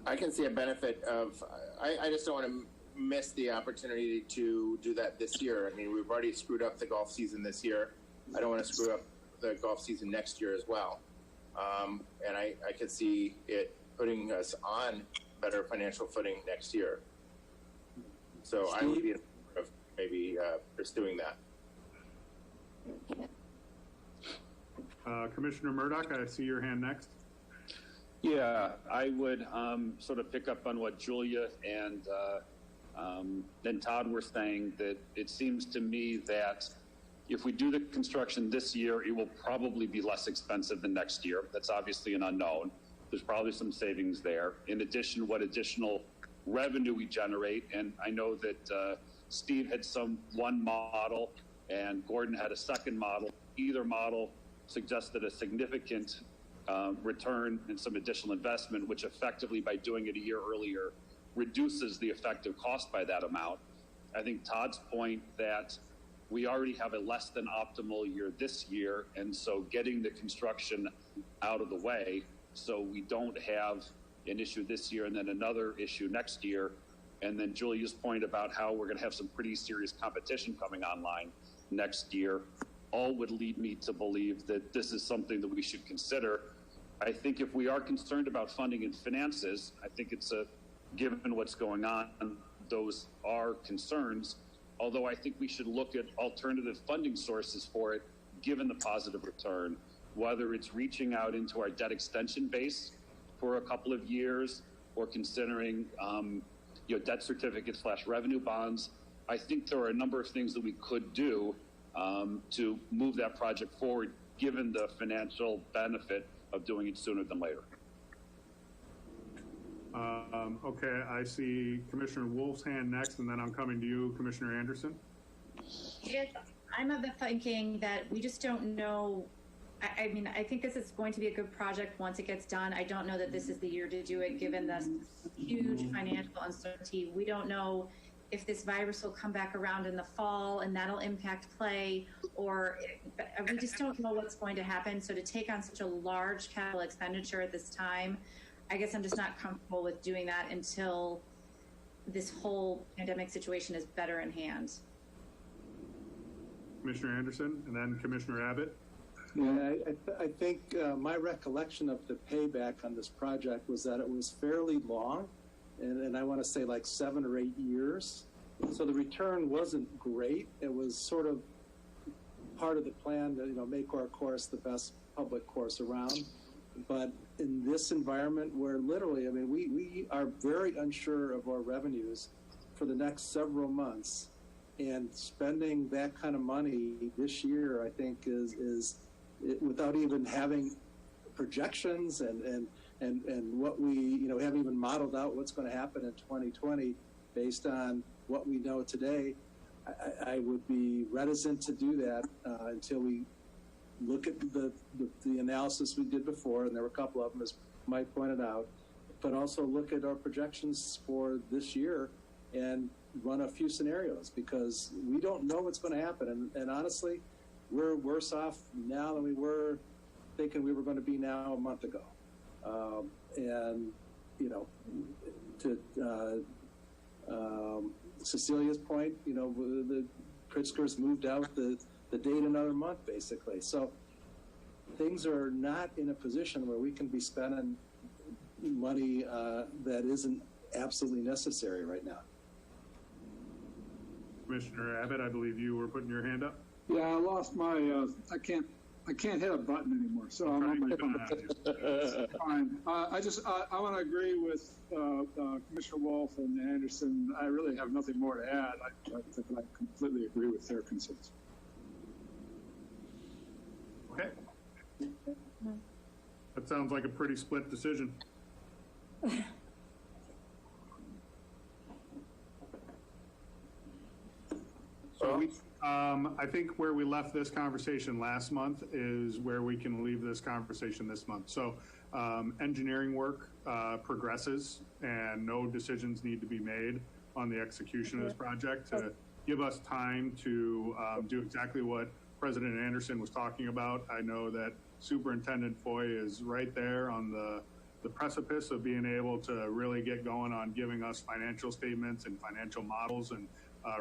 I can see a benefit of, I just don't want to miss the opportunity to do that this year. I mean, we've already screwed up the golf season this year. I don't want to screw up the golf season next year as well. And I could see it putting us on better financial footing next year. So I would be in favor of maybe pursuing that. Commissioner Murdoch, I see your hand next. Yeah, I would sort of pick up on what Julia and then Todd were saying, that it seems to me that if we do the construction this year, it will probably be less expensive than next year. That's obviously an unknown. There's probably some savings there. In addition, what additional revenue we generate, and I know that Steve had one model and Gordon had a second model. Either model suggested a significant return and some additional investment, which effectively, by doing it a year earlier, reduces the effective cost by that amount. I think Todd's point that we already have a less than optimal year this year, and so getting the construction out of the way so we don't have an issue this year and then another issue next year. And then Julia's point about how we're going to have some pretty serious competition coming online next year, all would lead me to believe that this is something that we should consider. I think if we are concerned about funding and finances, I think it's given what's going on, those are concerns. Although I think we should look at alternative funding sources for it, given the positive return, whether it's reaching out into our debt extension base for a couple of years or considering debt certificates / revenue bonds. I think there are a number of things that we could do to move that project forward, given the financial benefit of doing it sooner than later. Okay, I see Commissioner Wolf's hand next, and then I'm coming to you, Commissioner Anderson. Yes, I'm of the thinking that we just don't know. I mean, I think this is going to be a good project once it gets done. I don't know that this is the year to do it, given the huge financial uncertainty. We don't know if this virus will come back around in the fall and that'll impact play, or we just don't know what's going to happen. So to take on such a large capital expenditure at this time, I guess I'm just not comfortable with doing that until this whole pandemic situation is better in hand. Commissioner Anderson, and then Commissioner Abbott. Yeah, I think my recollection of the payback on this project was that it was fairly long, and I want to say like 7 or 8 years. So the return wasn't great. It was sort of part of the plan to, make our course the best public course around. But in this environment where literally, we are very unsure of our revenues for the next several months, and spending that kind of money this year, I think is without even having projections and what we, haven't even modeled out what's going to happen in 2020 based on what we know today. I would be reticent to do that until we look at the analysis we did before, and there were a couple of them, as Mike pointed out, but also look at our projections for this year and run a few scenarios, because we don't know what's going to happen. And honestly, we're worse off now than we were thinking we were going to be now a month ago. Cecilia's point, the Pritzkers moved out the date another month, basically. So things are not in a position where we can be spending money that isn't absolutely necessary right now. Commissioner Abbott, I believe you were putting your hand up. Yeah, I lost my, I can't hit a button anymore, so I'm on my phone. Fine. I want to agree with Commissioner Wolf and Anderson. I really have nothing more to add. I completely agree with their concerns. Okay. That sounds like a pretty split decision. So I think where we left this conversation last month is where we can leave this conversation this month. So engineering work progresses, and no decisions need to be made on the execution of this project to give us time to do exactly what President Anderson was talking about. I know that Superintendent Foy is right there on the precipice of being able to really get going on giving us financial statements and financial models, and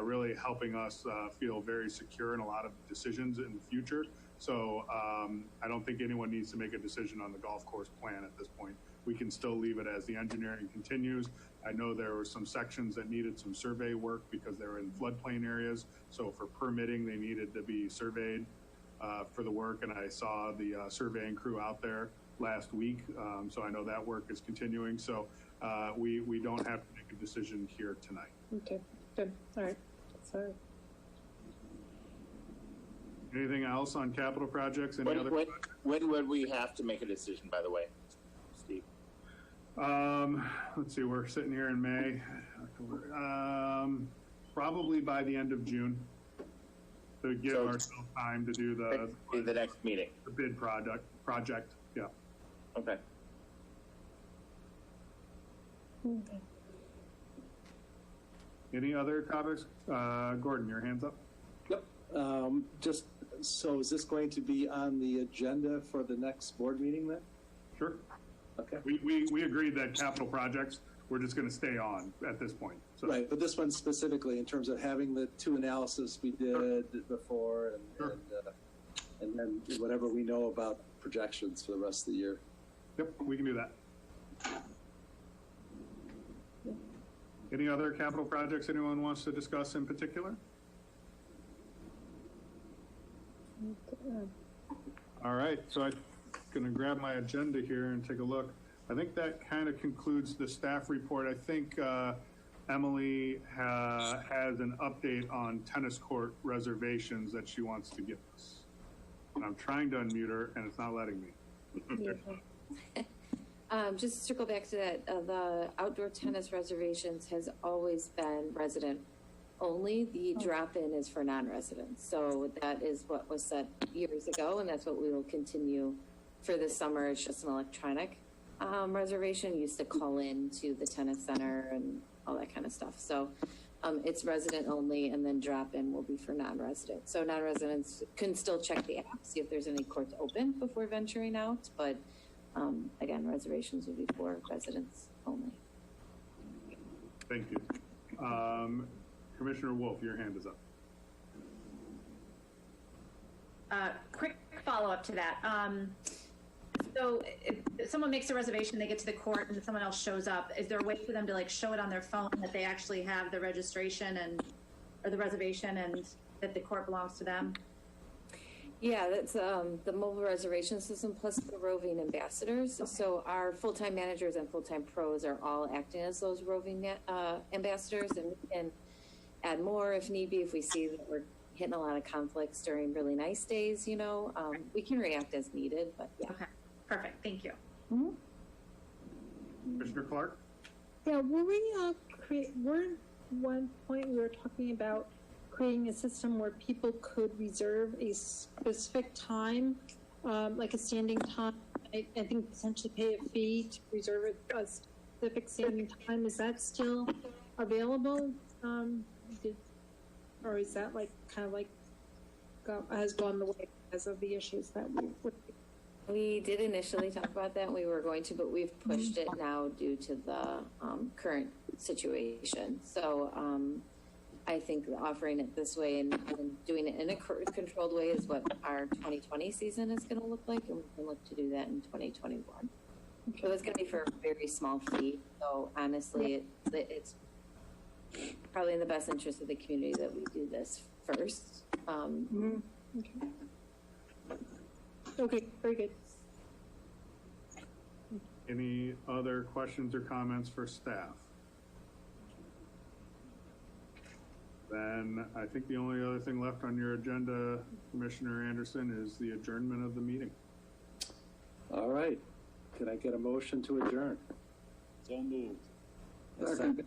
really helping us feel very secure in a lot of decisions in the future. So I don't think anyone needs to make a decision on the golf course plan at this point. We can still leave it as the engineering continues. I know there were some sections that needed some survey work because they were in floodplain areas. So for permitting, they needed to be surveyed for the work. And I saw the surveying crew out there last week. So I know that work is continuing. So we don't have to make a decision here tonight. Okay, good. All right. Sorry. Anything else on capital projects? When would we have to make a decision, by the way, Steve? Let's see, we're sitting here in May, October, probably by the end of June, to give ourselves time to do the next meeting, the bid project. Yeah. Okay. Okay. Any other topics? Gordon, your hand's up. Yep. Just so, is this going to be on the agenda for the next board meeting then? Sure. Okay. We agreed that capital projects we're just going to stay on at this point. So. Right, but this one specifically in terms of having the two analysis we did before, and then whatever we know about projections for the rest of the year. Yep, we can do that. Any other capital projects anyone wants to discuss in particular? All right, so I'm going to grab my agenda here and take a look. I think that kind of concludes the staff report. I think Emily has an update on tennis court reservations that she wants to give us. And I'm trying to unmute her, and it's not letting me. Just to circle back to that, the outdoor tennis reservations has always been resident only. The drop-in is for non-residents. So that is what was set years ago, and that's what we will continue for this summer. It's just an electronic reservation. You used to call in to the tennis center and all that kind of stuff. So it's resident only, and then drop-in will be for non-residents. So non-residents can still check the app, see if there's any courts open before venturing out, but again, reservations will be for residents only. Thank you. Commissioner Wolf, your hand is up. Quick follow-up to that. So if someone makes a reservation, they get to the court and someone else shows up, is there a way for them to like show it on their phone that they actually have the registration or the reservation and that the court belongs to them? Yeah, that's the mobile reservation system plus the roving ambassadors. Okay. So our full-time managers and full-time pros are all acting as those roving ambassadors, and we can add more if need be. If we see that we're hitting a lot of conflicts during really nice days, you know, we can react as needed, but yeah. Okay, perfect, thank you. Mm-hmm. Commissioner Clark? Yeah, were we one point we were talking about creating a system where people could reserve a specific time, like a standing time. I think potentially pay a fee to reserve a specific standing time. Is that still available? Or is that like kind of like has gone the way because of the issues that we did initially talk about that, and we were going to, but we've pushed it now due to the current situation. So I think offering it this way and doing it in a controlled way is what our 2020 season is going to look like, and we can look to do that in 2021. Okay. So it's going to be for a very small fee. So honestly, it's probably in the best interest of the community that we do this first. Okay, very good. Any other questions or comments for staff? Then I think the only other thing left on your agenda, Commissioner Anderson, is the adjournment of the meeting. All right. Could I get a motion to adjourn? So moved. A second.